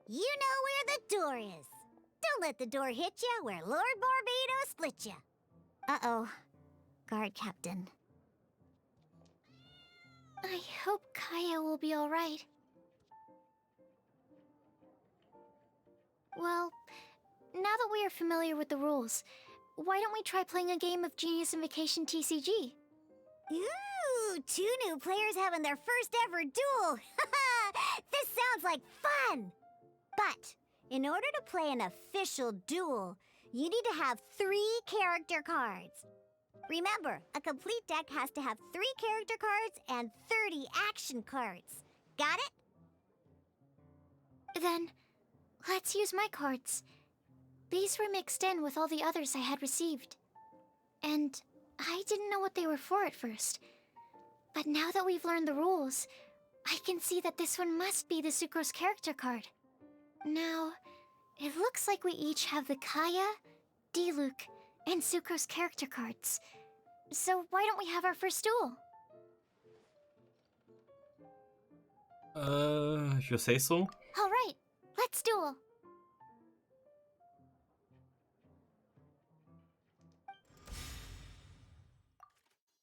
You know where the door is. Don't let the door hit ya where Lord Barbados split ya. Uh-oh. Guard captain. I hope Kaya will be alright. Well, now that we are familiar with the rules, why don't we try playing a game of Genius Invocation TCG? Ooh, 2 new players having their first ever duel. This sounds like fun! But, in order to play an official duel, you need to have 3 character cards. Remember, a complete deck has to have 3 character cards and 30 action cards. Got it? Then, let's use my cards. These were mixed in with all the others I had received. And I didn't know what they were for at first. But now that we've learned the rules, I can see that this one must be the Sucrose character card. Now, it looks like we each have the Kaya, Diluc, and Sucrose character cards. So why don't we have our first duel? If you say so. Alright, let's duel.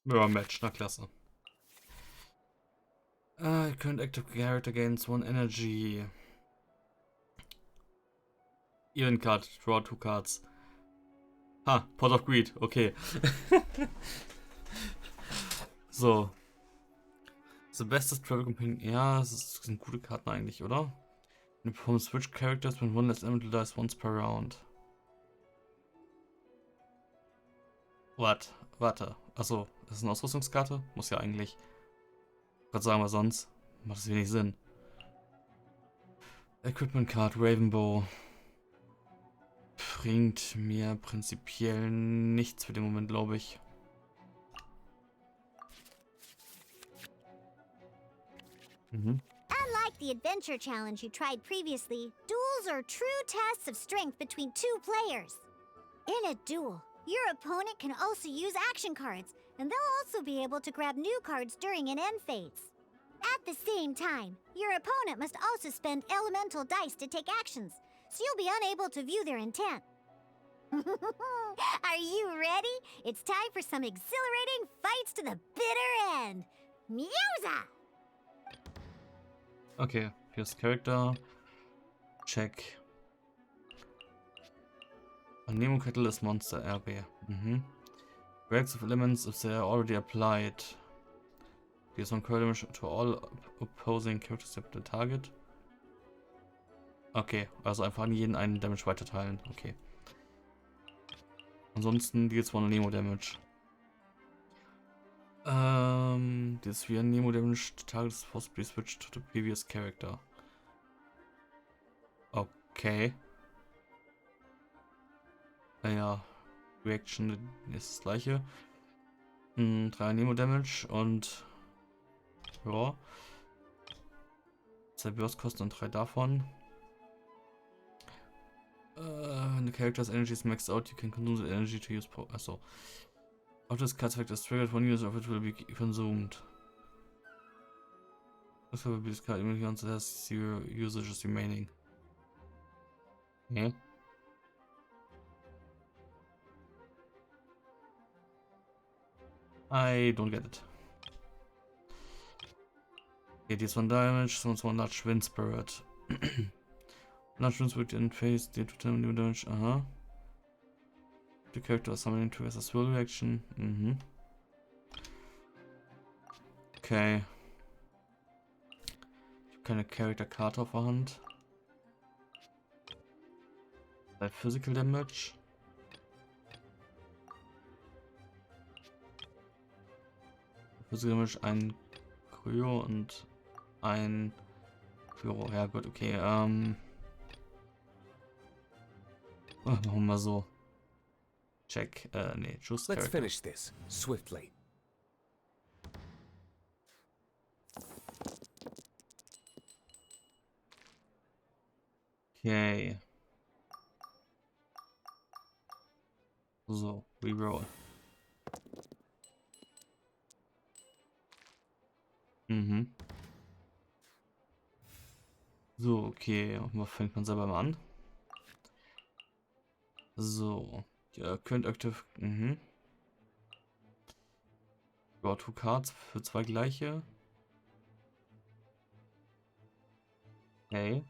Mirror Match, na klasse. Current active character gains 1 energy. Event card, draw 2 cards. Ah, Pot of Greed, okay. So. The bestest Travel Companion. Ja, das sind gute Karten eigentlich, oder? You perform switch characters when one less elemental dies once per round. What? Warte. Achso, das ist eine Ausrüstungskarte? Muss ja eigentlich. Gerade sagen wir sonst. Macht das wenig Sinn. Equipment Card, Ravenbow. Bringt mir prinzipiell nichts für den Moment, glaube ich. Unlike the adventure challenge you tried previously, duels are true tests of strength between two players. In a duel, your opponent can also use action cards, and they'll also be able to grab new cards during an end phase. At the same time, your opponent must also spend elemental dice to take actions, so you'll be unable to view their intent. Are you ready? It's time for some exhilarating fights to the bitter end. Musa! Okay, here's Character. Check. A Nemo Catalyst Monster RB. Reacts of elements if they are already applied. Deals one card damage to all opposing characters at the target. Okay, also einfach an jeden einen Damage weiterteilen. Okay. Ansonsten deals one Nemo Damage. This we Nemo Damage, the target is supposed to be switched to the previous character. Okay. Naja, Reaction ist das gleiche. 3 Nemo Damage und ja. 2 Burst kosten und 3 davon. When the character's energy is maxed out, you can consume the energy to use power. Achso. After this card effect is triggered, one user of it will be consumed. This will be this card immediately once it has 0 usages remaining. Okay. I don't get it. Okay, this one damage, someone's one large wind spirit. Large wind spirit in phase, deal to new damage, The character is summoning triggers a swirl reaction. Okay. Ich habe keine Character-Karte auf der Hand. Physical Damage. Physical Damage, ein Kryo und ein Pyro. Ja gut, okay. Machen wir mal so. Check. Nee, choose Let's character. finish this swiftly. Okay. So, reroll. So, okay. Fängt man selber mal an. So. Ja, könnt aktiv. Draw 2 Cards für 2 gleiche. Okay.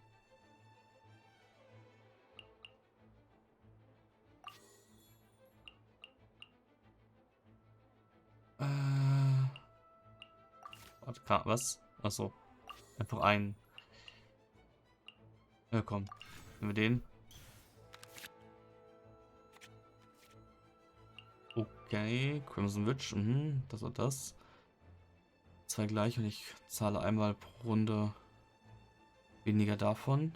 Warte, was? Achso. Einfach einen. Ja, komm. Nehmen wir den. Okay, Crimson Witch, das war das. 2 gleich und ich zahle einmal pro Runde weniger davon.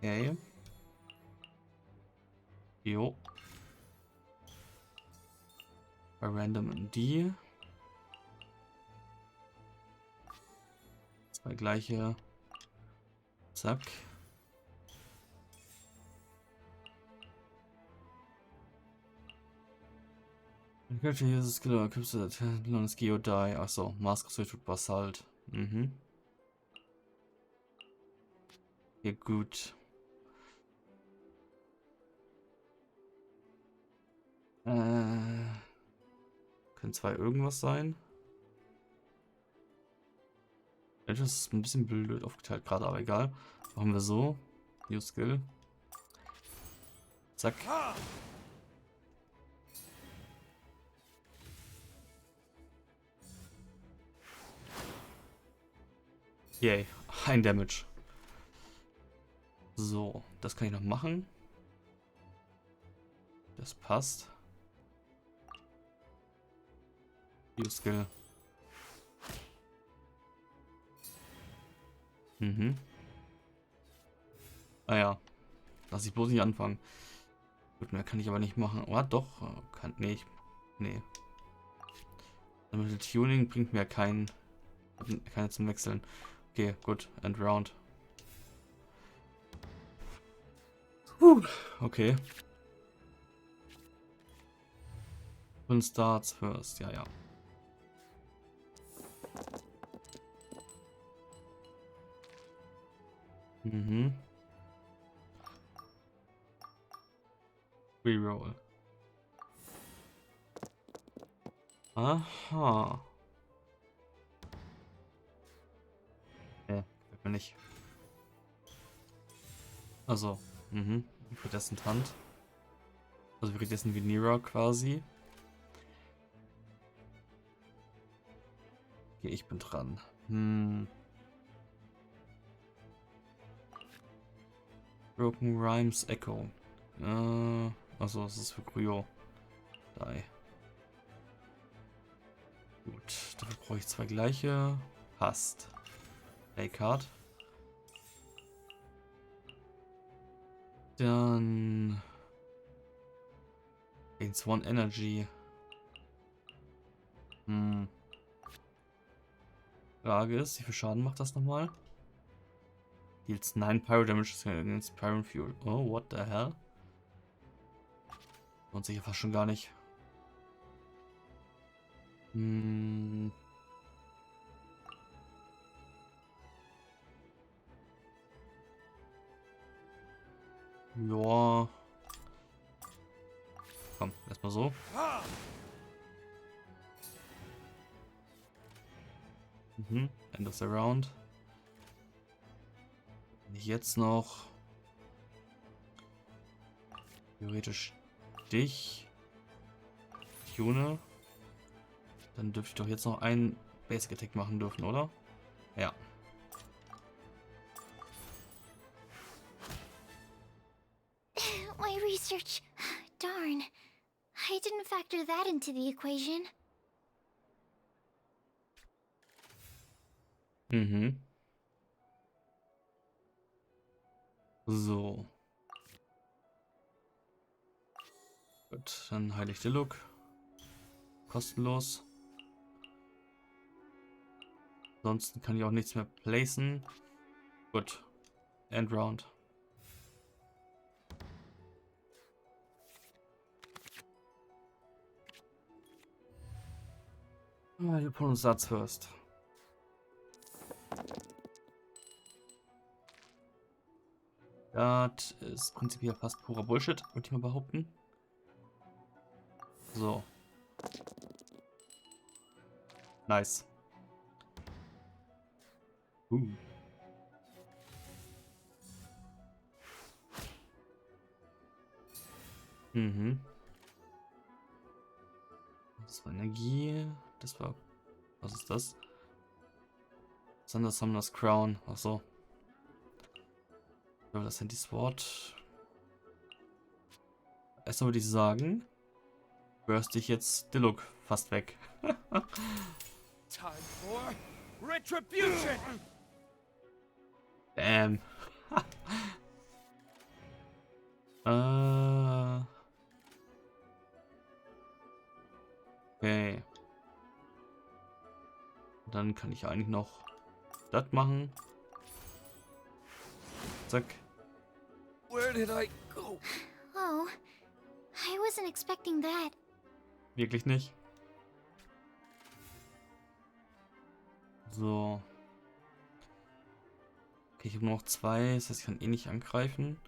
Okay. Jo. Bei Random die. 2 gleiche. Zack. Dieses Skill equips das Geodie. Achso, Mask of Solitude Basalt. Ja, gut. Können 2 irgendwas sein. Das ist ein bisschen blöd aufgeteilt gerade, aber egal. Machen wir so. New Skill. Zack. Yay, ein Damage. So, das kann ich noch machen. Das passt. Skill. Mhm. Ah ja. Lass ich bloß nicht anfangen. Gut, mehr kann ich aber nicht machen. Oh, doch. Kann. Nee. Nee. Damit Tuning bringt mir keine zum Wechseln. Okay, gut. End Round. Okay. Und starts first. Ja, ja. Mhm. Reroll. Aha. Gefällt mir nicht. Also, Währenddessen Hand. Also währenddessen wie Nira quasi. Okay, ich bin dran. Broken Rhymes Echo. Also das ist für Kryo. Die. Gut, dafür brauche ich 2 gleiche. Passt. Card. Dann Gains 1 Energy. Frage ist, wie viel Schaden macht das nochmal? Deals 9 Pyro Damage against Pyro Fuel. Oh, what the hell? Lohnt sich ja fast schon gar nicht. Ja. Komm, erstmal so. End of the round. Wenn ich jetzt noch theoretisch dich tune, dann dürfte ich doch jetzt noch einen Basic Attack machen dürfen, oder? Ja. My research. Darn. I didn't factor that into the equation. So. Gut, dann heile ich den Look. Kostenlos. Ansonsten kann ich auch nichts mehr placen. Gut. End Round. Die Opponent starts first. Das ist prinzipiell fast purer Bullshit, würde ich mal behaupten. So. Nice. Das war Energie. Das war... Was ist das? Thunder Summoner's Crown. Achso. Ja, das sind die Sword. Erstmal würde ich sagen, burst ich jetzt den Look fast weg. Time for retribution. Bam. Okay. Dann kann ich eigentlich noch das machen. Zack. Where did I go? Oh, I wasn't expecting that. Wirklich nicht. So. Okay, ich habe nur noch 2. Das heißt, ich kann eh nicht angreifen.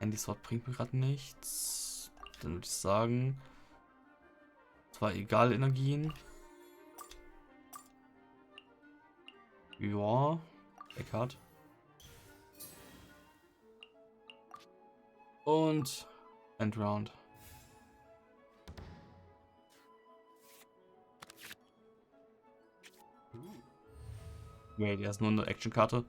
Andy Sword bringt mir gerade nichts. Dann würde ich sagen, 2 egale Energien. Ja. Eckhart. Und End Round. Wait, die ist nur eine Actionkarte.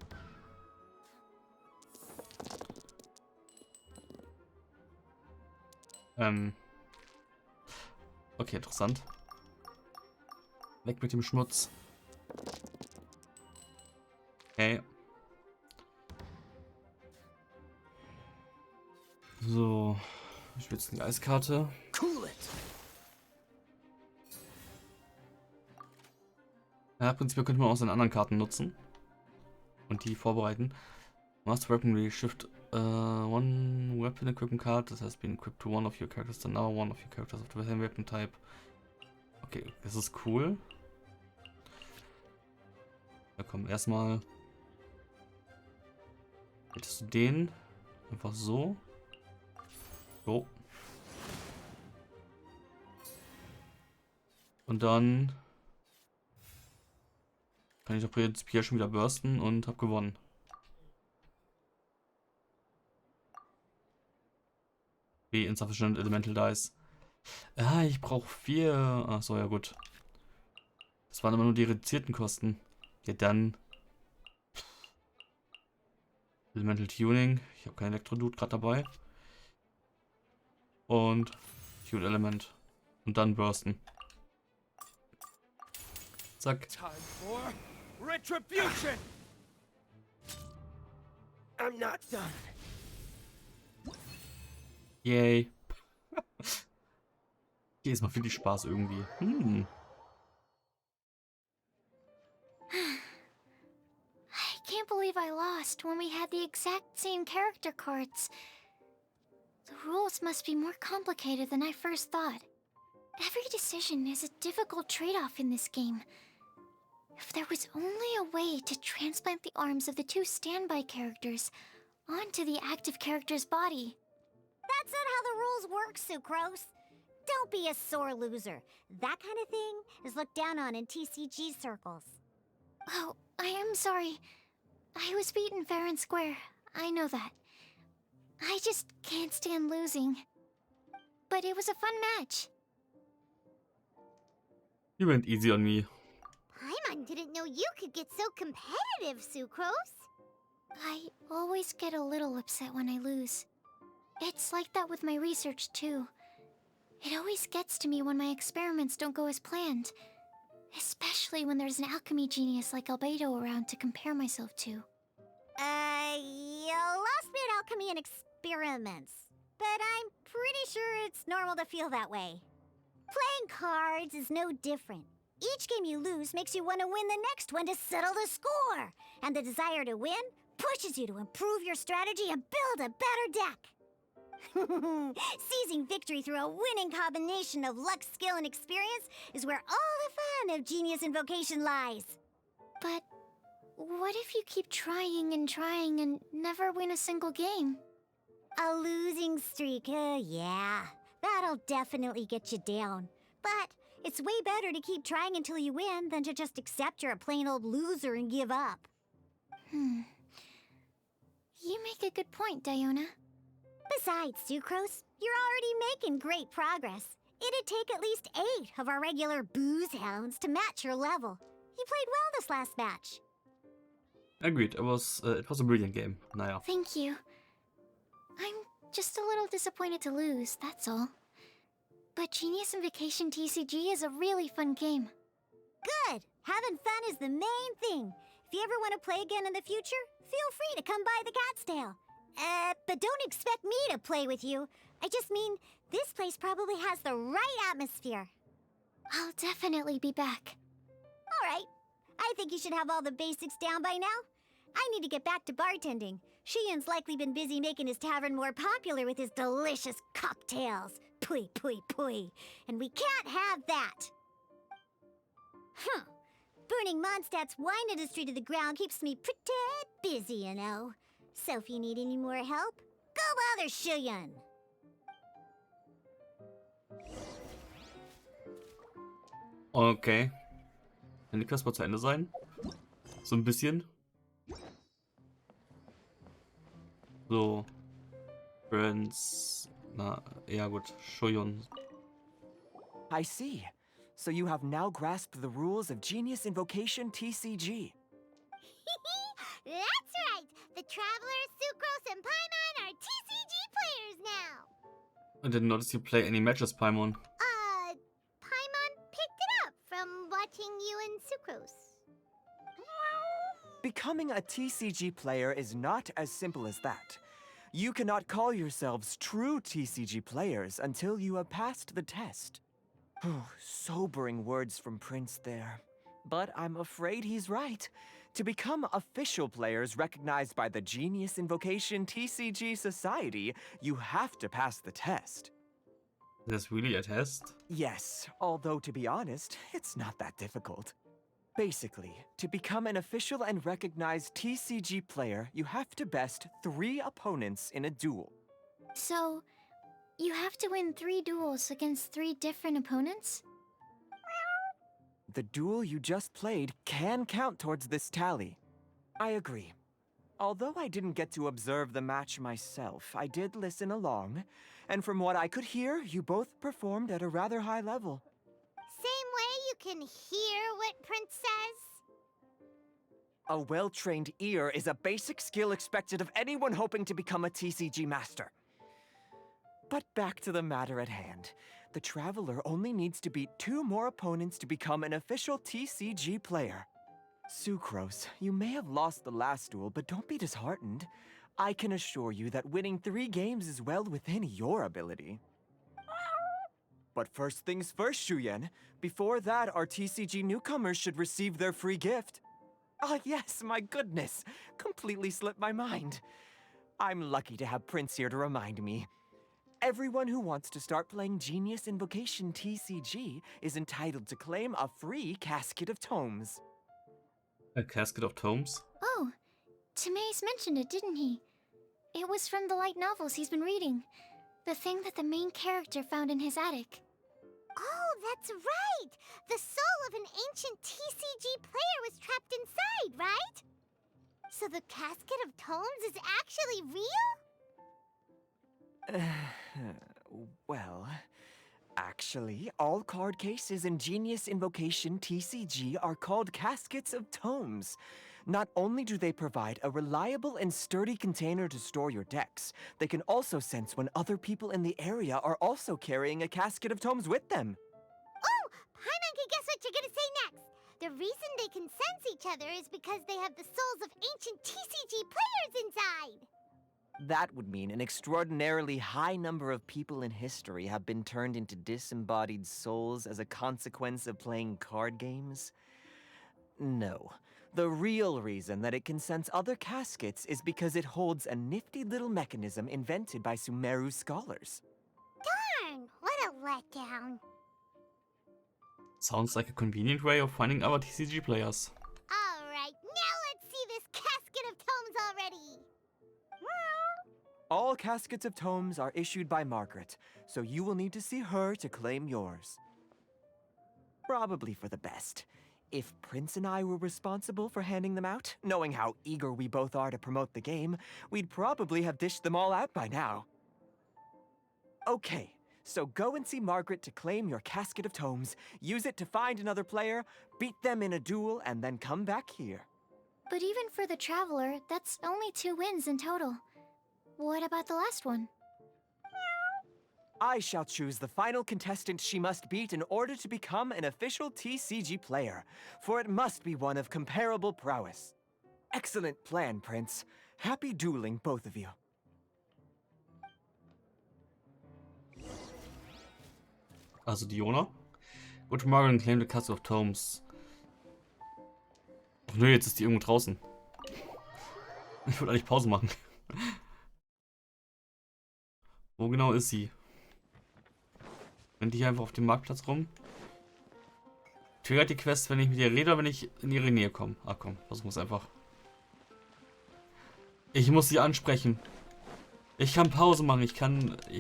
Okay, interessant. Weg mit dem Schmutz. Okay. So. Ich will jetzt die Eiskarte. Cool it. Ja, prinzipiell könnte man auch seine anderen Karten nutzen. Und die vorbereiten. Master Weaponry Shift one weapon equipment card. Das heißt, being equipped to one of your characters, then now one of your characters of the same weapon type. Okay, das ist cool. Ja, komm, erstmal. Hättest du den einfach so. So. Und dann kann ich doch prinzipiell schon wieder bursten und hab gewonnen. Wie insufficient elemental dice. Ah, ich brauche 4. Ach so, ja gut. Das waren immer nur die reduzierten Kosten. Ja dann. Elemental Tuning. Ich habe kein Elektro-Dude gerade dabei. Und Tune Element. Und dann bursten. Zack. Time for retribution. I'm not done. Yay. Hier ist mal viel Spaß irgendwie. I can't believe I lost when we had the exact same character cards. The rules must be more complicated than I first thought. Every decision is a difficult trade-off in this game. If there was only a way to transplant the arms of the 2 standby characters onto the active character's body. That's not how the rules work, Sucrose. Don't be a sore loser. That kind of thing is looked down on in TCG circles. Oh, I am sorry. I was beaten fair and square. I know that. I just can't stand losing. But it was a fun match. You went easy on me. Paimon didn't know you could get so competitive, Sucrose. I always get a little upset when I lose. It's like that with my research, too. It always gets to me when my experiments don't go as planned. Especially when there's an alchemy genius like Albedo around to compare myself to. You lost me at alchemy and experiments. But I'm pretty sure it's normal to feel that way. Playing cards is no different. Each game you lose makes you want to win the next one to settle the score. And the desire to win pushes you to improve your strategy and build a better deck. Seizing victory through a winning combination of luck, skill, and experience is where all the fun of Genius Invocation lies. But what if you keep trying and never win a single game? A losing streak, yeah. That'll definitely get you down. But it's way better to keep trying until you win than to just accept you're a plain old loser and give up. You make a good point, Diona. Besides, Sucrose, you're already making great progress. It'd take at least 8 of our regular booze hounds to match your level. You played well this last match. Agreed. It was a brilliant game. Naja. Thank you. I'm just a little disappointed to lose, that's all. But Genius Invocation TCG is a really fun game. Good! Having fun is the main thing. If you ever want to play again in the future, feel free to come by the Cat's Tail. But don't expect me to play with you. I just mean, this place probably has the right atmosphere. I'll definitely be back. All right. I think you should have all the basics down by now. I need to get back to bartending. Shiyan's likely been busy making his tavern more popular with his delicious cocktails. Pui, pui, pui. And we can't have that. Burning Mondstadt's wine industry to the ground keeps me pretty busy, you know. So if you need any more help, go bother Shiyan. Okay. Kann die Quest mal zu Ende sein? So ein bisschen. So. Friends. Na, ja gut. Shoyun. I see. So you have now grasped the rules of Genius Invocation TCG. That's right! The Traveler, Sucrose, and Paimon are TCG players now! I didn't notice you play any matches, Paimon. Paimon picked it up from watching you and Sucrose. Becoming a TCG player is not as simple as that. You cannot call yourselves true TCG players until you have passed the test. Sobering words from Prince there. But I'm afraid he's right. To become official players recognized by the Genius Invocation TCG Society, you have to pass the test. There's really a test? Yes, although to be honest, it's not that difficult. Basically, to become an official and recognized TCG player, you have to best 3 opponents in a duel. So, you have to win 3 duels against 3 different opponents? The duel you just played can count towards this tally. I agree. Although I didn't get to observe the match myself, I did listen along, and from what I could hear, you both performed at a rather high level. Same way you can hear what Prince says? A well-trained ear is a basic skill expected of anyone hoping to become a TCG master. But back to the matter at hand. The Traveler only needs to beat 2 more opponents to become an official TCG player. Sucrose, you may have lost the last duel, but don't be disheartened. I can assure you that winning 3 games is well within your ability. But first things first, Shuyen. Before that, our TCG newcomers should receive their free gift. Ah, yes, my goodness. Completely slipped my mind. I'm lucky to have Prince here to remind me. Everyone who wants to start playing Genius Invocation TCG is entitled to claim a free Casket of Tomes. A casket of tomes? Oh, Timaeus mentioned it, didn't he? It was from the light novels he's been reading. The thing that the main character found in his attic. Oh, that's right! The soul of an ancient TCG player was trapped inside, right? So the Casket of Tomes is actually real? Well, actually, all card cases in Genius Invocation TCG are called Caskets of Tomes. Not only do they provide a reliable and sturdy container to store your decks, they can also sense when other people in the area are also carrying a Casket of Tomes with them. Oh, Paimon can guess what you're gonna say next. The reason they can sense each other is because they have the souls of ancient TCG players inside. That would mean an extraordinarily high number of people in history have been turned into disembodied souls as a consequence of playing card games? No. The real reason that it can sense other caskets is because it holds a nifty little mechanism invented by Sumeru scholars. Darn, what a letdown. Sounds like a convenient way of finding our TCG players. Alright, now let's see this Casket of Tomes already. All Caskets of Tomes are issued by Margaret, so you will need to see her to claim yours. Probably for the best. If Prince and I were responsible for handing them out, knowing how eager we both are to promote the game, we'd probably have dished them all out by now. Okay, so go and see Margaret to claim your Casket of Tomes, use it to find another player, beat them in a duel, and then come back here. But even for the Traveler, that's only 2 wins in total. What about the last one? I shall choose the final contestant she must beat in order to become an official TCG player, for it must be one of comparable prowess. Excellent plan, Prince. Happy dueling, both of you. Also Diona. Which Margaret claimed the Castle of Tomes. Ach nö, jetzt ist die irgendwo draußen. Ich wollte eigentlich Pause machen. Wo genau ist sie? Rennt die hier einfach auf dem Marktplatz rum? Triggert die Quest, wenn ich mit ihr rede oder wenn ich in ihre Nähe komme? Ach komm, versuchen wir es einfach. Ich muss sie ansprechen. Ich kann Pause machen, ich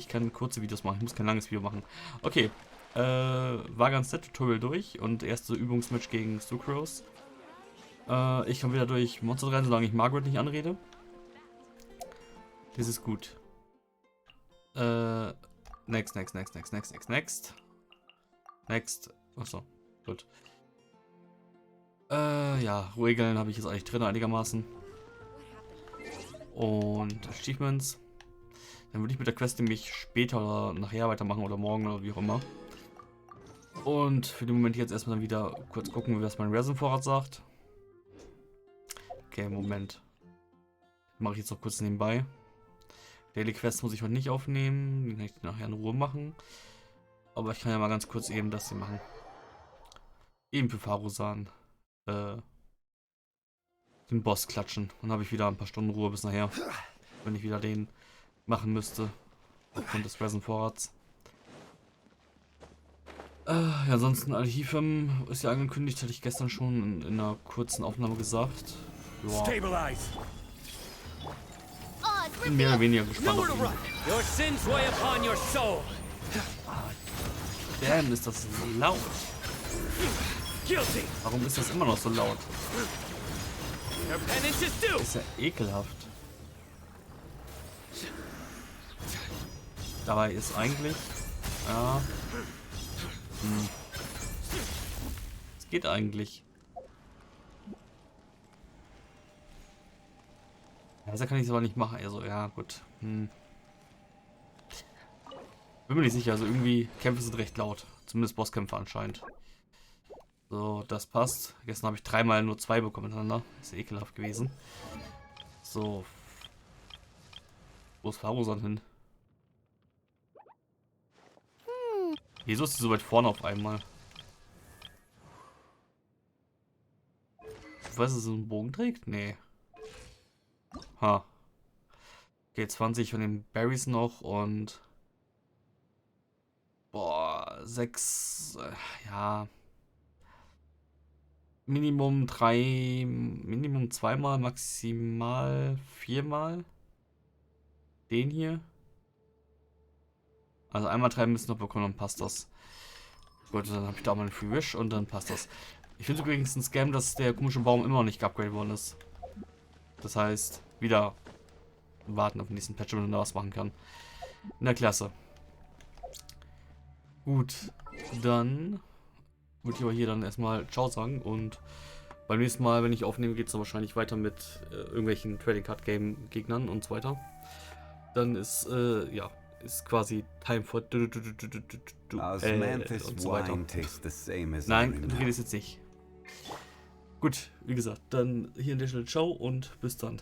kann kurze Videos machen, ich muss kein langes Video machen. Okay, war ganz nett, Tutorial durch und erste Übungsmatch gegen Sucrose. Ich komme wieder durch Monster rein, solange ich Margaret nicht anrede. Das ist gut. Next. Achso, gut. Ja, Regeln habe ich jetzt eigentlich drin einigermaßen. Und Achievements. Dann würde ich mit der Quest nämlich später oder nachher weitermachen oder morgen oder wie auch immer. Und für den Moment jetzt erstmal dann wieder kurz gucken, was mein Resin-Vorrat sagt. Okay, Moment. Mache ich jetzt noch kurz nebenbei. Daily Quest muss ich heute nicht aufnehmen. Den kann ich nachher in Ruhe machen. Aber ich kann ja mal ganz kurz eben das hier machen. Eben für Farusan. Den Boss klatschen. Dann habe ich wieder ein paar Stunden Ruhe bis nachher. Wenn ich wieder den machen müsste. Aufgrund des Resin-Vorrats. Ja, ansonsten Archivum ist ja angekündigt, hatte ich gestern schon in einer kurzen Aufnahme gesagt. Ja. Bin mehr oder weniger gespannt auf ihn. Damn, ist das laut. Warum ist das immer noch so laut? Ist ja ekelhaft. Dabei ist eigentlich... Ja... Es geht eigentlich. Also kann ich es aber nicht machen. Also, ja, gut. Bin mir nicht sicher. Also irgendwie Kämpfe sind recht laut. Zumindest Bosskämpfe anscheinend. So, das passt. Gestern habe ich dreimal nur 2 bekommen miteinander. Ist ja ekelhaft gewesen. So. Wo ist Farusan hin? Wieso ist sie so weit vorne auf einmal? Ich weiß, dass sie einen Bogen trägt? Nee. Ha. Okay, 20 von den Berries noch und... Boah, 6... ja... Minimum 3... Minimum 2-mal, maximal 4-mal. Den hier. Also einmal 3 müssen noch bekommen, dann passt das. Gut, dann habe ich da mal einen Free Wish und dann passt das. Ich finde übrigens ein Scam, dass der komische Baum immer noch nicht geupgradet worden ist. Das heißt, wieder warten auf den nächsten Patch, wenn man da was machen kann. In der Klasse. Gut, dann würde ich aber hier dann erstmal Ciao sagen und beim nächsten Mal, wenn ich aufnehme, geht es dann wahrscheinlich weiter mit irgendwelchen Trading Card Game Gegnern und so weiter. Dann ist, ja, ist quasi Time for und so weiter. Nein, du redest jetzt nicht. Gut, wie gesagt, dann hier an der Stelle Ciao und bis dann.